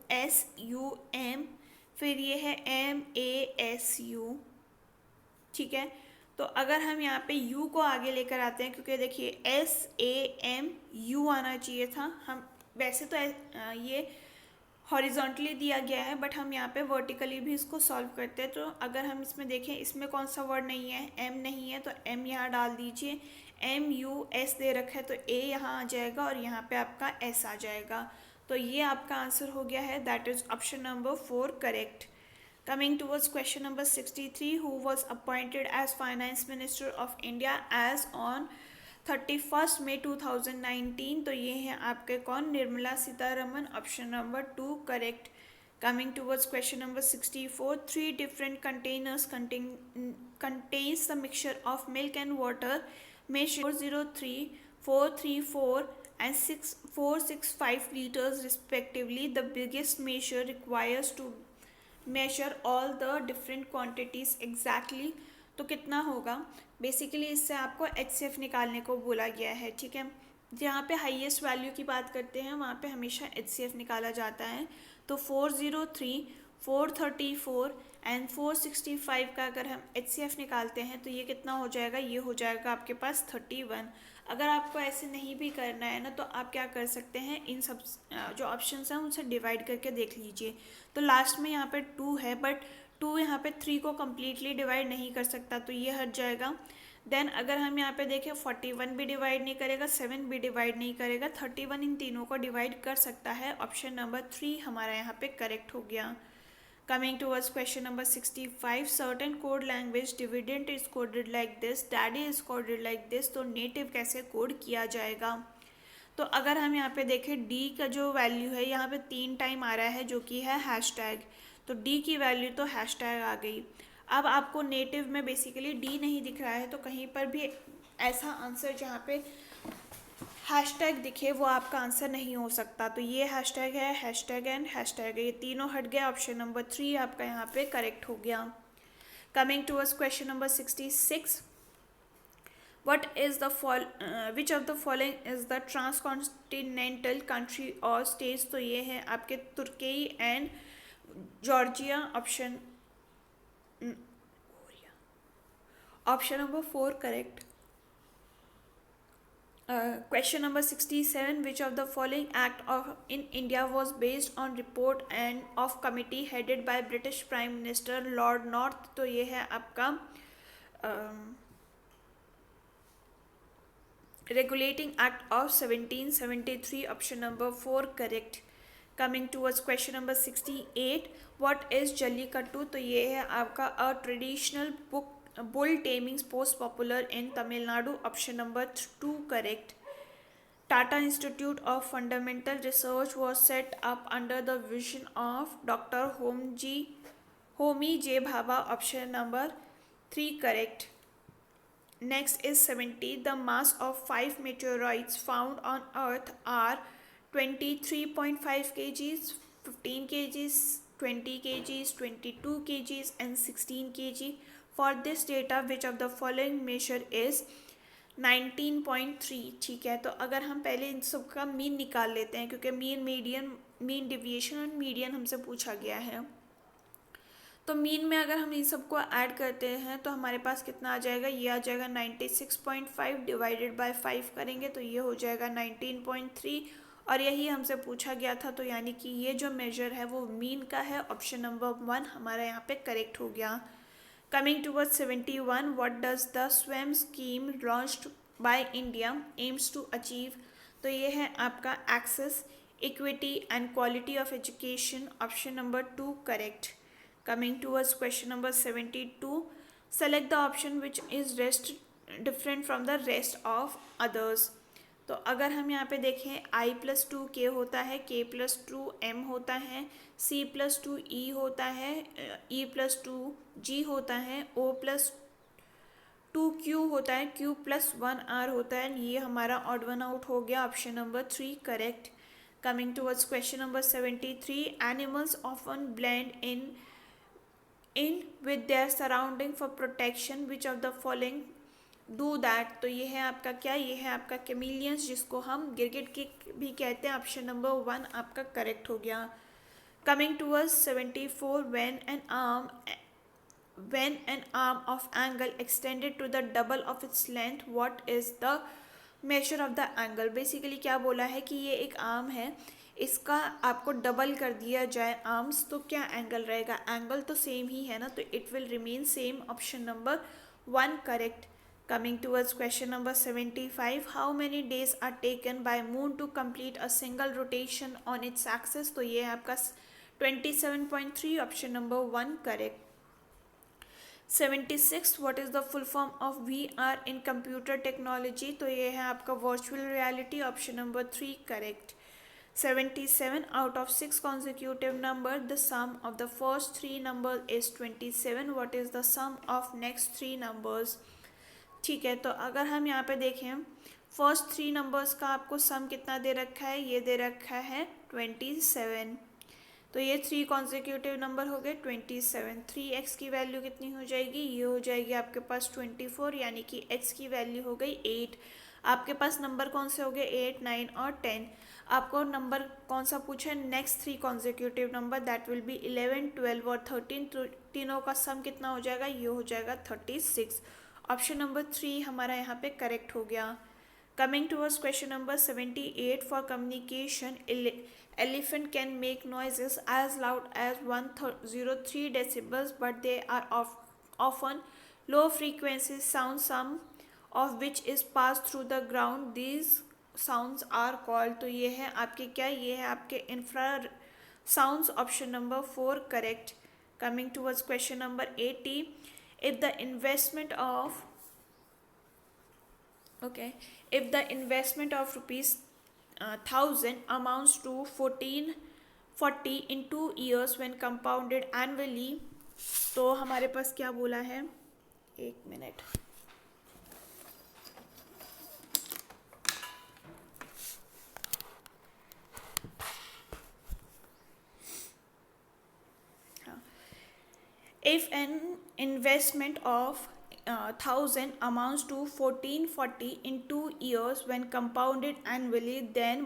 फिर ये है MASU। ठीक है, तो अगर हम यहाँ पे U को आगे लेकर आते हैं, क्योंकि देखिए SAMU आना चाहिए था, हम वैसे तो ये हॉरिजॉन्टली दिया गया है, बट हम यहाँ पे वर्टिकली भी इसको सॉल्व करते हैं। तो अगर हम इसमें देखें, इसमें कौन सा वर्ड नहीं है, M नहीं है, तो M यहाँ डाल दीजिए, MUS दे रखा है तो A यहाँ आ जाएगा, और यहाँ पे आपका S आ जाएगा, तो ये आपका आंसर हो गया है। That is option number 4 correct. Coming towards question number 63, who was appointed as Finance Minister of India as on 31st May 2019, तो ये हैं आपके कौन, Nirmala Sitharaman, option number 2 correct. Coming towards question number 64, 3 different containers contains the mixture of milk and water measured 403, 434 and 465 liters respectively. The biggest measure requires to measure all the different quantities exactly, तो कितना होगा, बेसिकली इससे आपको HCF निकालने को बोला गया है। ठीक है, जहाँ पे हाईएस्ट वैल्यू की बात करते हैं वहाँ पे हमेशा HCF निकाला जाता है। तो 403, 434 एंड 465 का अगर हम HCF निकालते हैं तो ये कितना हो जाएगा, ये हो जाएगा आपके पास 31। अगर आपको ऐसे नहीं भी करना है ना तो आप क्या कर सकते हैं, इन सब जो ऑप्शंस हैं उनसे डिवाइड करके देख लीजिए। तो लास्ट में यहाँ पे 2 है, बट 2 यहाँ पे 3 को कम्प्लीटली डिवाइड नहीं कर सकता, तो ये हट जाएगा। देन अगर हम यहाँ पे देखें 41 भी डिवाइड नहीं करेगा, 7 भी डिवाइड नहीं करेगा, 31 इन तीनों को डिवाइड कर सकता है। ऑप्शन नंबर 3 हमारा यहाँ पे करेक्ट हो गया। Coming towards question number 65, certain code language dividend is coded like this, daddy is coded like this, तो नेटिव कैसे कोड किया जाएगा। तो अगर हम यहाँ पे देखें डी का जो वैल्यू है यहाँ पे 3 टाइम आ रहा है जो कि है हैशटैग, तो डी की वैल्यू तो हैशटैग आ गई। अब आपको नेटिव में बेसिकली डी नहीं दिख रहा है, तो कहीं पर भी ऐसा आंसर जहाँ पे हैशटैग दिखे वो आपका आंसर नहीं हो सकता। तो ये हैशटैग है, हैशटैग एंड हैशटैग है, ये तीनों हट गए। ऑप्शन नंबर 3 आपका यहाँ पे करेक्ट हो गया। Coming towards question number 66, which of the following is the transcontinental country or states, तो ये है आपके तुर्की and Georgia. Option number 4 correct. Question number 67, which of the following act in India was based on report and of committee headed by British Prime Minister Lord North, तो ये है आपका Regulating Act of 1773, option number 4 correct. Coming towards question number 68, what is Jallikattu, तो ये है आपका a traditional bull taming sport popular in Tamil Nadu, option number 2 correct. Tata Institute of Fundamental Research was set up under the vision of Dr. Homi J. Bhabha, option number 3 correct. Next is 70. The mass of 5 meteorites found on Earth are 23.5 kgs, 15 kgs, 20 kgs, 22 kgs and 16 kg. For this data, which of the following measure is 19.3? ठीक है, तो अगर हम पहले इन सब का मीन निकाल लेते हैं, क्योंकि मीन डिविएशन और मीडियन हमसे पूछा गया है। तो मीन में अगर हम इन सबको ऐड करते हैं तो हमारे पास कितना आ जाएगा, ये आ जाएगा 96.5 डिवाइडेड बाय 5 करेंगे तो ये हो जाएगा 19.3, और यही हमसे पूछा गया था। तो यानी कि ये जो मेजर है वो मीन का है। ऑप्शन नंबर 1 हमारा यहाँ पे करेक्ट हो गया। Coming towards 71, what does the स्वयं scheme launched by India aims to achieve, तो ये है आपका access, equity and quality of education, option number 2 correct. Coming towards question number 72, select the option which is different from the rest of others. तो अगर हम यहाँ पे देखें I+2K होता है, K+2M होता है, C+2E होता है, E+2G होता है, O+2Q होता है, Q+1R होता है, ये हमारा ऑड वन आउट हो गया। Option number 3 correct. Coming towards question number 73, animals often blend in with their surrounding for protection, which of the following do that, तो ये है आपका क्या, ये है आपका कैमिलियंस, जिसको हम गिरगिट की भी कहते हैं। ऑप्शन नंबर 1 आपका करेक्ट हो गया। Coming towards 74, when an arm of angle extended to the double of its length, what is the measure of the angle। Basically क्या बोला है कि ये एक आर्म है, इसका आपको डबल कर दिया जाए आर्म्स, तो क्या एंगल रहेगा, एंगल तो सेम ही है ना, तो it will remain same. Option number 1 correct. Coming towards question number 75, how many days are taken by moon to complete a single rotation on its axis, तो ये है आपका 27.3, option number 1 correct. 76, what is the full form of VR in computer technology, तो ये है आपका virtual reality, option number 3 correct. 77, out of 6 consecutive numbers, the sum of the first 3 numbers is 27. What is the sum of next 3 numbers? ठीक है, तो अगर हम यहाँ पे देखें फर्स्ट 3 नंबर्स का आपको सम कितना दे रखा है, ये दे रखा है 27, तो ये 3 कॉन्जिक्यूटिव नंबर हो गए 27। 3x की वैल्यू कितनी हो जाएगी, ये हो जाएगी आपके पास 24, यानी कि x की वैल्यू हो गई 8। आपके पास नंबर कौन से हो गए 8, 9 और 10। आपको नंबर कौन सा पूछा है, next 3 consecutive number, that will B 11, 12 और 13। तो तीनों का सम कितना हो जाएगा, ये हो जाएगा 36। ऑप्शन नंबर 3 हमारा यहाँ पे करेक्ट हो गया। Coming towards question number 78, for communication, elephant can make noises as loud as 103 decibels, but they are often low frequency sounds, some of which is passed through the ground. These sounds are called, तो ये है आपके क्या, ये है आपके infra sounds, option number 4 correct. Coming towards question number 80, if the investment of if the investment of rupees 1000 amounts to 1440 in 2 years when compounded annually, तो हमारे पास क्या बोला है, एक minute, if an investment of 1000 amounts to 1440 in 2 years when compounded annually, then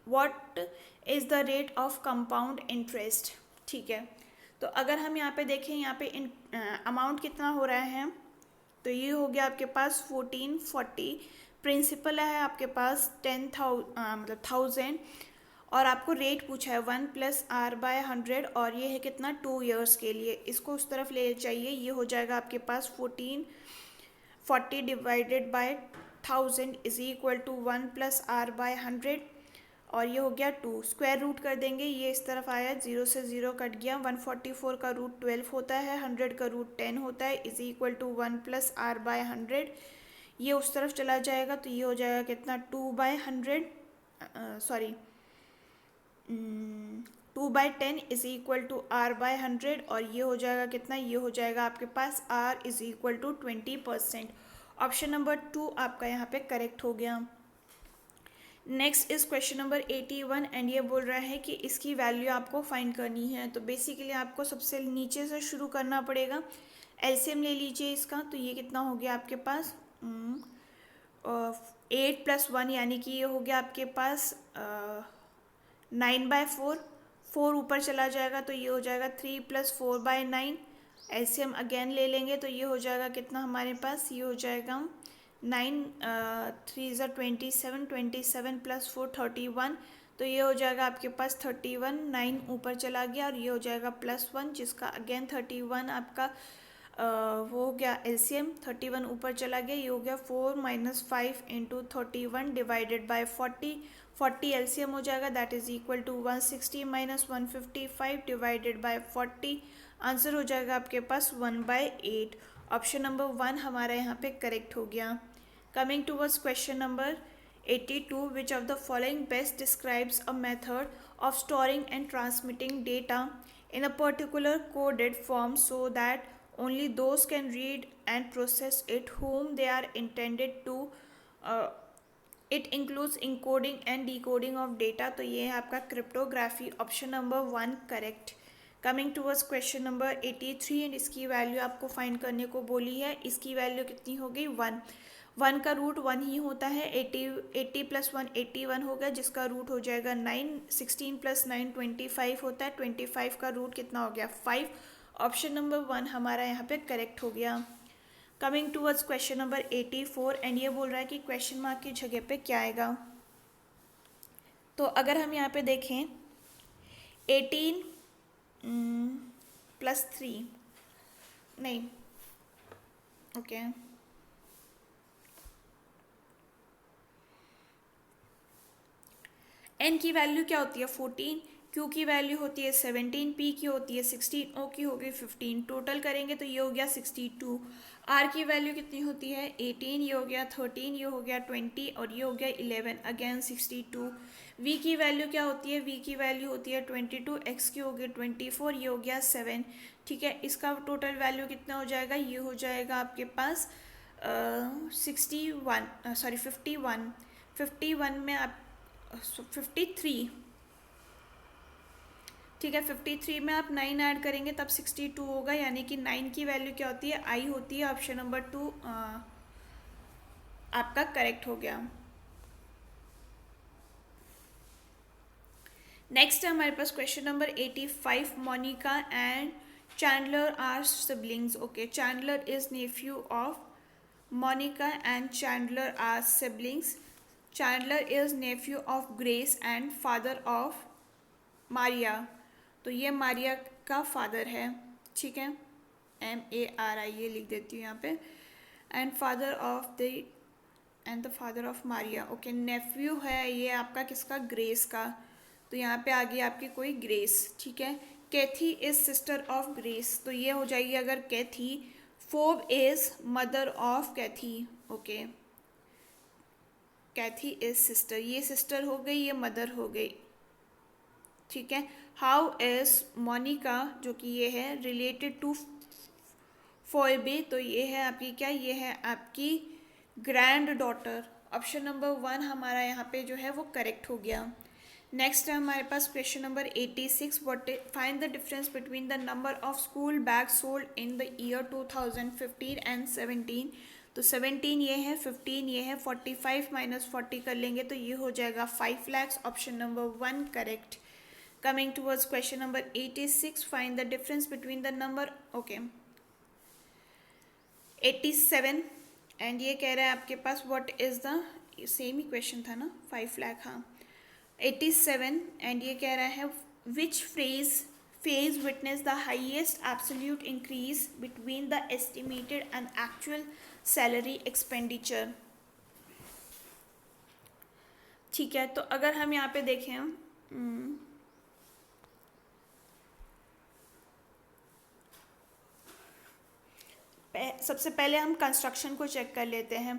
what is the rate of compound interest। ठीक है, तो अगर हम यहाँ पे देखें, यहाँ पे अमाउंट कितना हो रहा है, तो ये हो गया आपके पास 1440, प्रिंसिपल है आपके पास 10,000 और आपको रेट पूछा है 1+r/100 और ये है कितना 2 ईयर्स के लिए। इसको उस तरफ ले जाइए, ये हो जाएगा आपके पास 1440 divided by 1000 is equal to 1+r/100 और ये हो गया 2। स्क्वायर रूट कर देंगे, ये इस तरफ आया, 0 से 0 कट गया। 144 का रूट 12 होता है, 100 का रूट 10 होता है, इज इक्वल टू 1+r/100। ये उस तरफ चला जाएगा तो ये हो जाएगा कितना 2/100, sorry 2/10 is equal to r/100 और ये हो जाएगा कितना, ये हो जाएगा आपके पास r is equal to 20%। Option number 2 आपका यहाँ पे करेक्ट हो गया। Next is question number 81 and ये बोल रहा है कि इसकी वैल्यू आपको फाइंड करनी है। तो बेसिकली आपको सबसे नीचे से शुरू करना पड़ेगा। एलसीएम ले लीजिए इसका, तो ये कितना हो गया आपके पास 8+1 यानी कि ये हो गया आपके पास 9/4, 4 ऊपर चला जाएगा तो ये हो जाएगा 3+4/9। एलसीएम अगेन ले लेंगे तो ये हो जाएगा कितना हमारे पास, ये हो जाएगा 9 3 ज़ा 27, 27 + 4 31, तो ये हो जाएगा आपके पास 31। 9 ऊपर चला गया और ये हो जाएगा +1 जिसका अगेन 31 आपका वो हो गया एलसीएम। 31 ऊपर चला गया, ये हो गया 4 - 5 × 31 डिवाइडेड बाय 40। 40 एलसीएम हो जाएगा, that is equal to 160 - 155 divided by 40। Answer हो जाएगा आपके पास 1/8। ऑप्शन नंबर 1 हमारा यहाँ पे करेक्ट हो गया। Coming towards question number 82, which of the following best describes a method of storing and transmitting data in a particular coded form so that only those can read and process it whom they are intended to। it includes encoding and decoding of data, तो ये है आपका cryptography. Option number 1 correct. Coming towards question number 83 and इसकी वैल्यू आपको फाइंड करने को बोली है। इसकी वैल्यू कितनी हो गई 1। 1 का रूट 1 ही होता है। 80 + 1 81 हो गया जिसका रूट हो जाएगा 9। 16 + 9 25 होता है। 25 का रूट कितना हो गया 5। ऑप्शन नंबर 1 हमारा यहाँ पे करेक्ट हो गया। Coming towards question number 84 and ये बोल रहा है कि क्वेश्चन मार्क की जगह पे क्या आएगा। तो अगर हम यहाँ पे देखें 18 + 3 नहीं, ओके एन की वैल्यू क्या होती है 14, क्यू की वैल्यू होती है 17, पी की होती है 16, ओ की होगी 15। टोटल करेंगे तो ये हो गया 62। आर की वैल्यू कितनी होती है 18, ये हो गया 13, ये हो गया 20 और ये हो गया 11, अगेन 62। वी की वैल्यू क्या होती है, वी की वैल्यू होती है 22, एक्स की होगी 24, ये हो गया 7। ठीक है, इसका टोटल वैल्यू कितना हो जाएगा, ये हो जाएगा आपके पास 51 में आप 53, ठीक है 53 में आप 9 ऐड करेंगे तब 62 होगा, यानी कि 9 की वैल्यू क्या होती है आई होती है। ऑप्शन नंबर 2 आपका करेक्ट हो गया। नेक्स्ट है हमारे पास question number 85, Monica and Chandler are siblings. Okay, Chandler is nephew of Monica and Chandler are siblings. Chandler is nephew of Grace and father of Maria. तो ये मारिया का फादर है, ठीक है, MARI ये लिख देती हूँ यहाँ पे. And father of the and the father of Maria. Okay, nephew है ये आपका किसका, ग्रेस का. तो यहाँ पे आ गई आपकी कोई ग्रेस, ठीक है. Kathy is sister of Grace, तो ये हो जाएगी अगर Kathy. Phoebe is mother of Kathy. Okay, Kathy is sister, ये सिस्टर हो गई, ये मदर हो गई, ठीक है. हाउ इज मोनिका, जो कि ये है, रिलेटेड टू फोएबे, तो ये है आपकी क्या, ये है आपकी ग्रैंड डॉटर. ऑप्शन नंबर 1 हमारा यहाँ पे जो है वो करेक्ट हो गया. नेक्स्ट है हमारे पास question number 86, what find the difference between the number of school bag sold in the year 2015 and 17. तो 17 ये है, 15 ये है, 45 माइनस 40 कर लेंगे तो ये हो जाएगा 5 lakhs. Option number 1 correct. Coming towards question number 86, find the difference between the number. Okay, 87 and ये कह रहा है आपके पास व्हाट इज द, सेम ही क्वेश्चन था ना, 5 लाख. हाँ, 87 एंड ये कह रहा है which phase witness the highest absolute increase between the estimated and actual salary expenditure. ठीक है, तो अगर हम यहाँ पे देखें, सबसे पहले हम कंस्ट्रक्शन को चेक कर लेते हैं.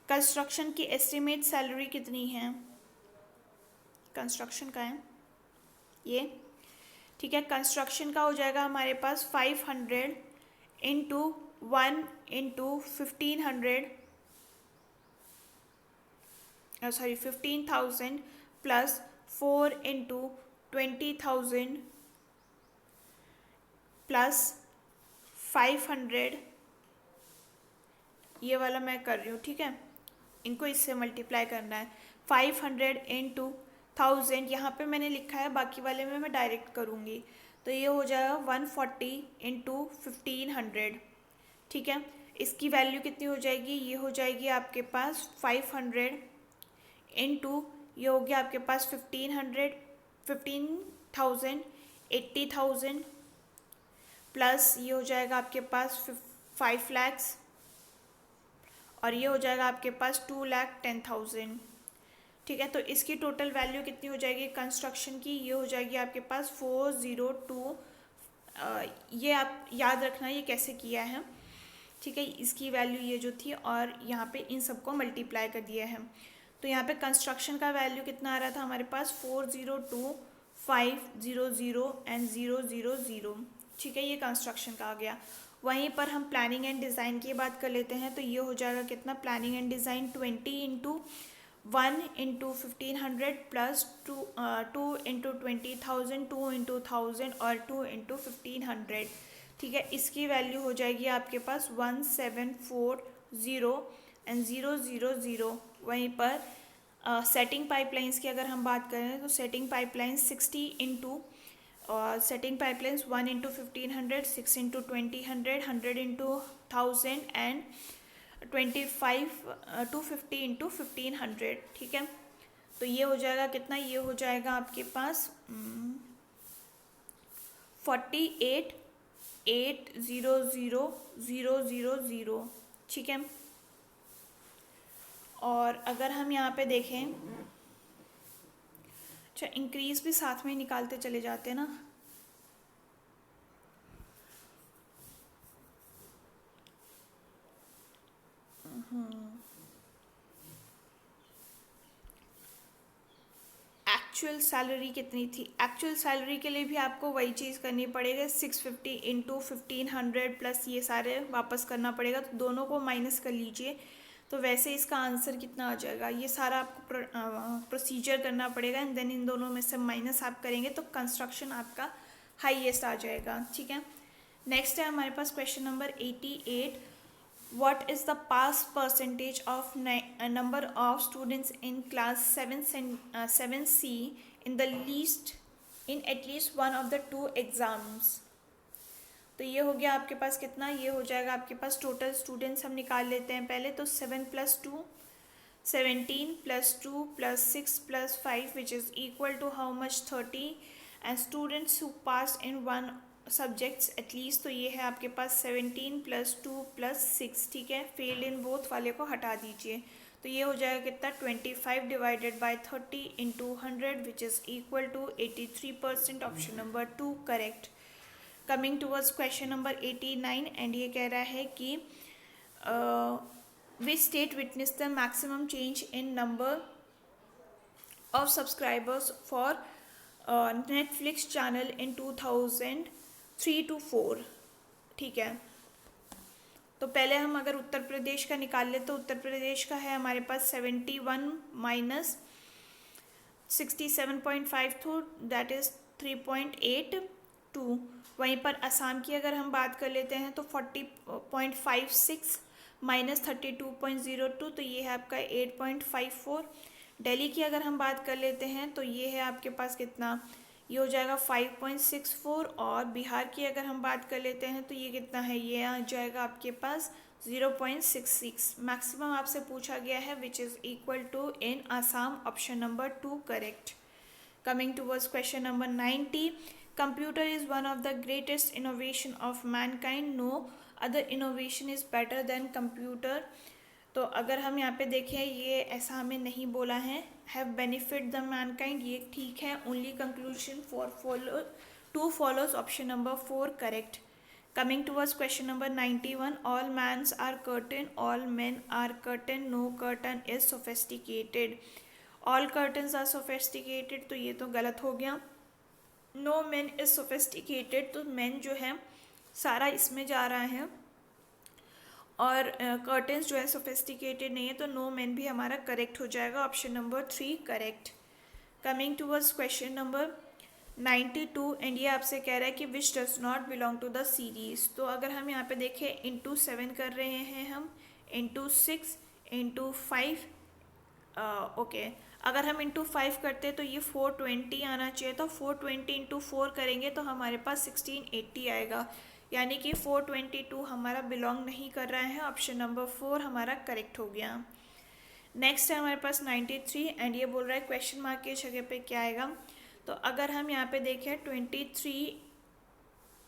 कंस्ट्रक्शन की एस्टिमेट सैलरी कितनी है, कंस्ट्रक्शन का है ये, ठीक है. कंस्ट्रक्शन का हो जाएगा हमारे पास 500 into 1 into 1500, sorry 15,000 plus 4 into 20,000 plus 500. ये वाला मैं कर रही हूँ, ठीक है, इनको इससे मल्टीप्लाई करना है. 500 इंटू 1000 यहाँ पे मैंने लिखा है, बाकी वाले में मैं डायरेक्ट करूँगी. तो ये हो जाएगा 140 इंटू 1500, ठीक है. इसकी वैल्यू कितनी हो जाएगी, ये हो जाएगी आपके पास 500 इंटू, ये हो गया आपके पास 15,000 80,000 प्लस ये हो जाएगा आपके पास 5 lakhs और ये हो जाएगा आपके पास 2,10,000, ठीक है. तो इसकी टोटल वैल्यू कितनी हो जाएगी कंस्ट्रक्शन की, ये हो जाएगी आपके पास 402. ये आप याद रखना ये कैसे किया है, ठीक है. इसकी वैल्यू ये जो थी और यहाँ पे इन सबको मल्टीप्लाई कर दिया है. तो यहाँ पे कंस्ट्रक्शन का वैल्यू कितना आ रहा था हमारे पास 402,500 एंड 000, ठीक है. ये कंस्ट्रक्शन का आ गया. वहीं पर हम प्लानिंग एंड डिज़ाइन की बात कर लेते हैं. तो ये हो जाएगा कितना, planning and design 20 into 1 into 1500 plus 2 into 20,000, 2 into 1000 और 2 इंटू 1500, ठीक है. इसकी वैल्यू हो जाएगी आपके पास 1740 एंड 000. वहीं पर सेटिंग पाइपलाइंस की अगर हम बात करें तो setting pipelines 60 into setting pipelines 1 into 1500, 6 into 2000, 100 into 1000 and 250 into 1500, ठीक है. तो ये हो जाएगा कितना, ये हो जाएगा आपके पास 48,800,000, ठीक है. और अगर हम यहाँ पे देखें, अच्छा इंक्रीज भी साथ में ही निकालते चले जाते हैं ना. एक्चुअल सैलरी कितनी थी, एक्चुअल सैलरी के लिए भी आपको वही चीज़ करनी पड़ेगा, 650 इंटू 1500 प्लस ये सारे वापस करना पड़ेगा. तो दोनों को माइनस कर लीजिए, तो वैसे इसका आंसर कितना आ जाएगा, ये सारा आपको प्रोसीजर करना पड़ेगा एंड देन इन दोनों में से माइनस आप करेंगे तो कंस्ट्रक्शन आपका हाईएस्ट आ जाएगा, ठीक है. नेक्स्ट है हमारे पास question number 88, what is the pass percentage of number of students in class 7C in the least in at least one of the two exams. तो ये हो गया आपके पास कितना, ये हो जाएगा आपके पास टोटल स्टूडेंट्स हम निकाल लेते हैं पहले। तो 7 + 2 17 + 2 + 6 + 5 which is equal to how much 30 and students who pass in one subjects at least. तो ये है आपके पास 17 + 2 + 6, ठीक है। फेल्ड इन बोथ वाले को हटा दीजिए। तो ये हो जाएगा कितना 25 divided by 30 into 100 which is equal to 83%। Option number 2 correct. Coming towards question number 89 and ये कह रहा है कि which state witness the maximum change in number of subscribers for Netflix channel in 2003 to 4, ठीक है। तो पहले हम अगर उत्तर प्रदेश का निकाल ले तो उत्तर प्रदेश का है हमारे पास 71 माइनस 67.52 दैट इज़ 3.82। वहीं पर असम की अगर हम बात कर लेते हैं तो 40.56 माइनस 32.02, तो ये है आपका 8.54। दिल्ली की अगर हम बात कर लेते हैं तो ये है आपके पास कितना, ये हो जाएगा 5.64। और बिहार की अगर हम बात कर लेते हैं तो ये कितना है, ये आ जाएगा आपके पास 0.66। मैक्सिमम आपसे पूछा गया है which is equal to in Assam. Option number 2 correct. Coming towards question number 90, computer is one of the greatest innovation of mankind. No other innovation is better than computer. तो अगर हम यहाँ पे देखें, ये ऐसा हमें नहीं बोला है have benefit the mankind, ये ठीक है। only conclusion two follows, option number 4 correct. Coming towards question number 91, all mans are curtain, all men are curtain, no curtain is sophisticated. All curtains are sophisticated, तो ये तो गलत हो गया। नो मैन इज सोफेस्टिकेटेड, तो मैन जो है सारा इसमें जा रहा है और कर्टन्स जो है सोफेस्टिकेटेड नहीं है, तो नो मैन भी हमारा करेक्ट हो जाएगा। Option number 3 correct. Coming towards question number 92 and ये आपसे कह रहा है कि which does not belong to the series. तो अगर हम यहाँ पे देखें इंटू 7 कर रहे हैं हम, इंटू 6 इंटू 5, ओके। अगर हम इंटू 5 करते हैं तो ये 420 आना चाहिए, तो 420 इंटू 4 करेंगे तो हमारे पास 1680 आएगा, यानी कि 422 हमारा बिलोंग नहीं कर रहा है। ऑप्शन नंबर 4 हमारा करेक्ट हो गया। नेक्स्ट है हमारे पास 93 एंड ये बोल रहा है क्वेश्चन मार्क की जगह पे क्या आएगा। तो अगर हम यहाँ पे देखें 23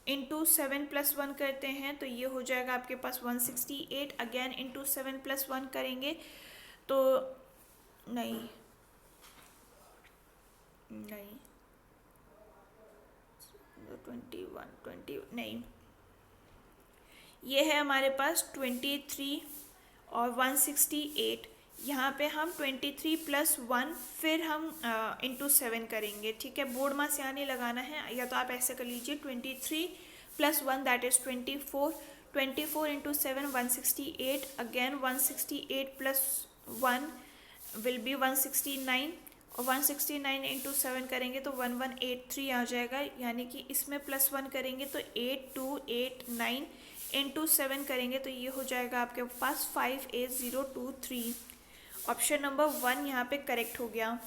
इंटू 7 + 1 करते हैं तो ये हो जाएगा आपके पास 168। अगेन इंटू 7 + 1 करेंगे तो नहीं 21 नहीं, ये है हमारे पास 23 और 168। यहाँ पे हम 23 + 1 फिर हम इंटू 7 करेंगे, ठीक है। बोर्ड मास यहाँ नहीं लगाना है, या तो आप ऐसे कर लीजिए 23 + 1 that is 24। 24 into 7 168। Again 168 + 1 will be 169 और 169 इंटू 7 करेंगे तो 1183 आ जाएगा, यानी कि इसमें +1 करेंगे तो 8289 इंटू 7 करेंगे तो ये हो जाएगा आपके पास 58023। ऑप्शन नंबर 1 यहाँ पे करेक्ट हो गया।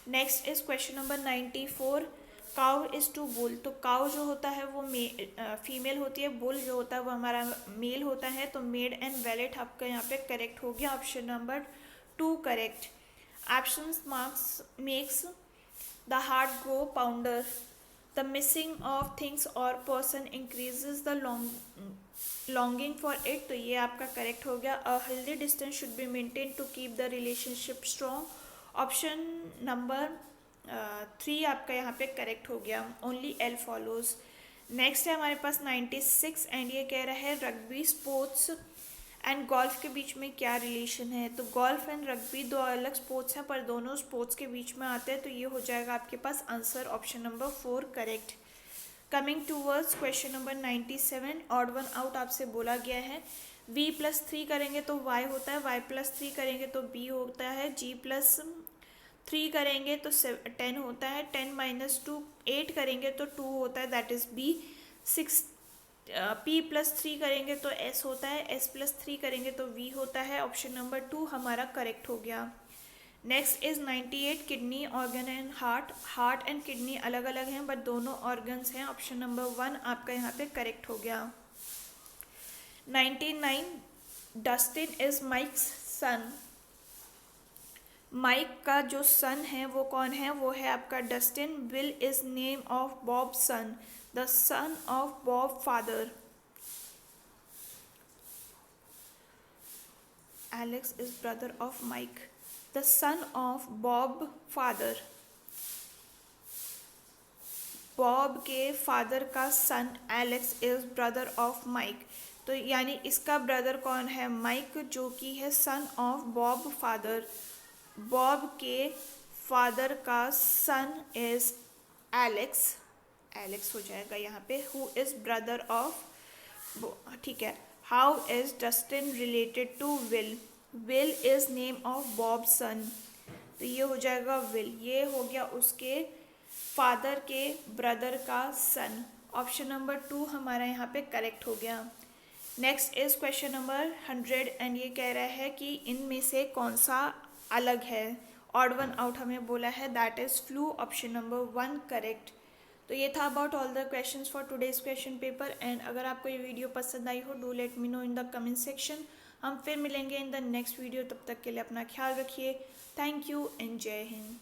Next is question number 94, cow is to bull. तो काउ जो होता है वो फीमेल होती है, बुल जो होता है वो हमारा मेल होता है। तो मेड एंड वैलेट आपका यहाँ पे करेक्ट हो गया। Option number 2 correct. Absence makes the heart grow pounder. The missing of things or person increases the longing for it. तो ये आपका करेक्ट हो गया। A healthy distance should be maintained to keep the relationship strong. Option number 3 आपका यहाँ पे करेक्ट हो गया। Only L follows. नेक्स्ट है हमारे पास 96 एंड ये कह रहा है रग्बी स्पोर्ट्स एंड गोल्फ के बीच में क्या रिलेशन है। तो गोल्फ एंड रग्बी दो अलग स्पोर्ट्स हैं पर दोनों स्पोर्ट्स के बीच में आते हैं, तो ये हो जाएगा आपके पास answer. Option number 4 correct. Coming towards question number 97, odd one out आपसे बोला गया है। v + 3 करेंगे तो y होता है, y + 3 करेंगे तो b होता है, g + 3 करेंगे तो 10 होता है, 10 - 2 8 करेंगे तो 2 होता है दैट इज़ b। 6 p + 3 करेंगे तो s होता है, s + 3 करेंगे तो v होता है। ऑप्शन नंबर 2 हमारा करेक्ट हो गया। Next is 98 kidney organ and heart. Heart and kidney अलग अलग हैं बट दोनों ऑर्गन्स हैं। ऑप्शन नंबर 1 आपका यहाँ पे करेक्ट हो गया। 99 Dustin is Mike's son. Mike का जो सन है वो कौन है, वो है आपका Dustin. Will is name of Bob son, the son of Bob father. Alex is brother of Mike, the son of Bob father. Bob के फादर का son Alex is brother of Mike. तो यानी इसका ब्रदर कौन है, माइक, जो कि है सन ऑफ बॉब फादर। बॉब के फादर का सन इज एलेक्स, एलेक्स हो जाएगा यहाँ पे, हु इज ब्रदर ऑफ, ठीक है। How is Dustin related to Will, Will is name of Bob son, तो ये हो जाएगा विल, ये हो गया उसके फादर के ब्रदर का सन। ऑप्शन नंबर 2 हमारा यहाँ पे करेक्ट हो गया। Next is question number 100 and ये कह रहा है कि इनमें से कौन सा अलग है। ऑड वन आउट हमें बोला है, that is flu. Option number 1 correct. तो ये था about all the questions for today's question paper. And अगर आपको ये वीडियो पसंद आई हो, do let me know in the comment section. हम फिर मिलेंगे इन द नेक्स्ट वीडियो, तब तक के लिए अपना ख्याल रखिए। थैंक यू एंड जय हिंद।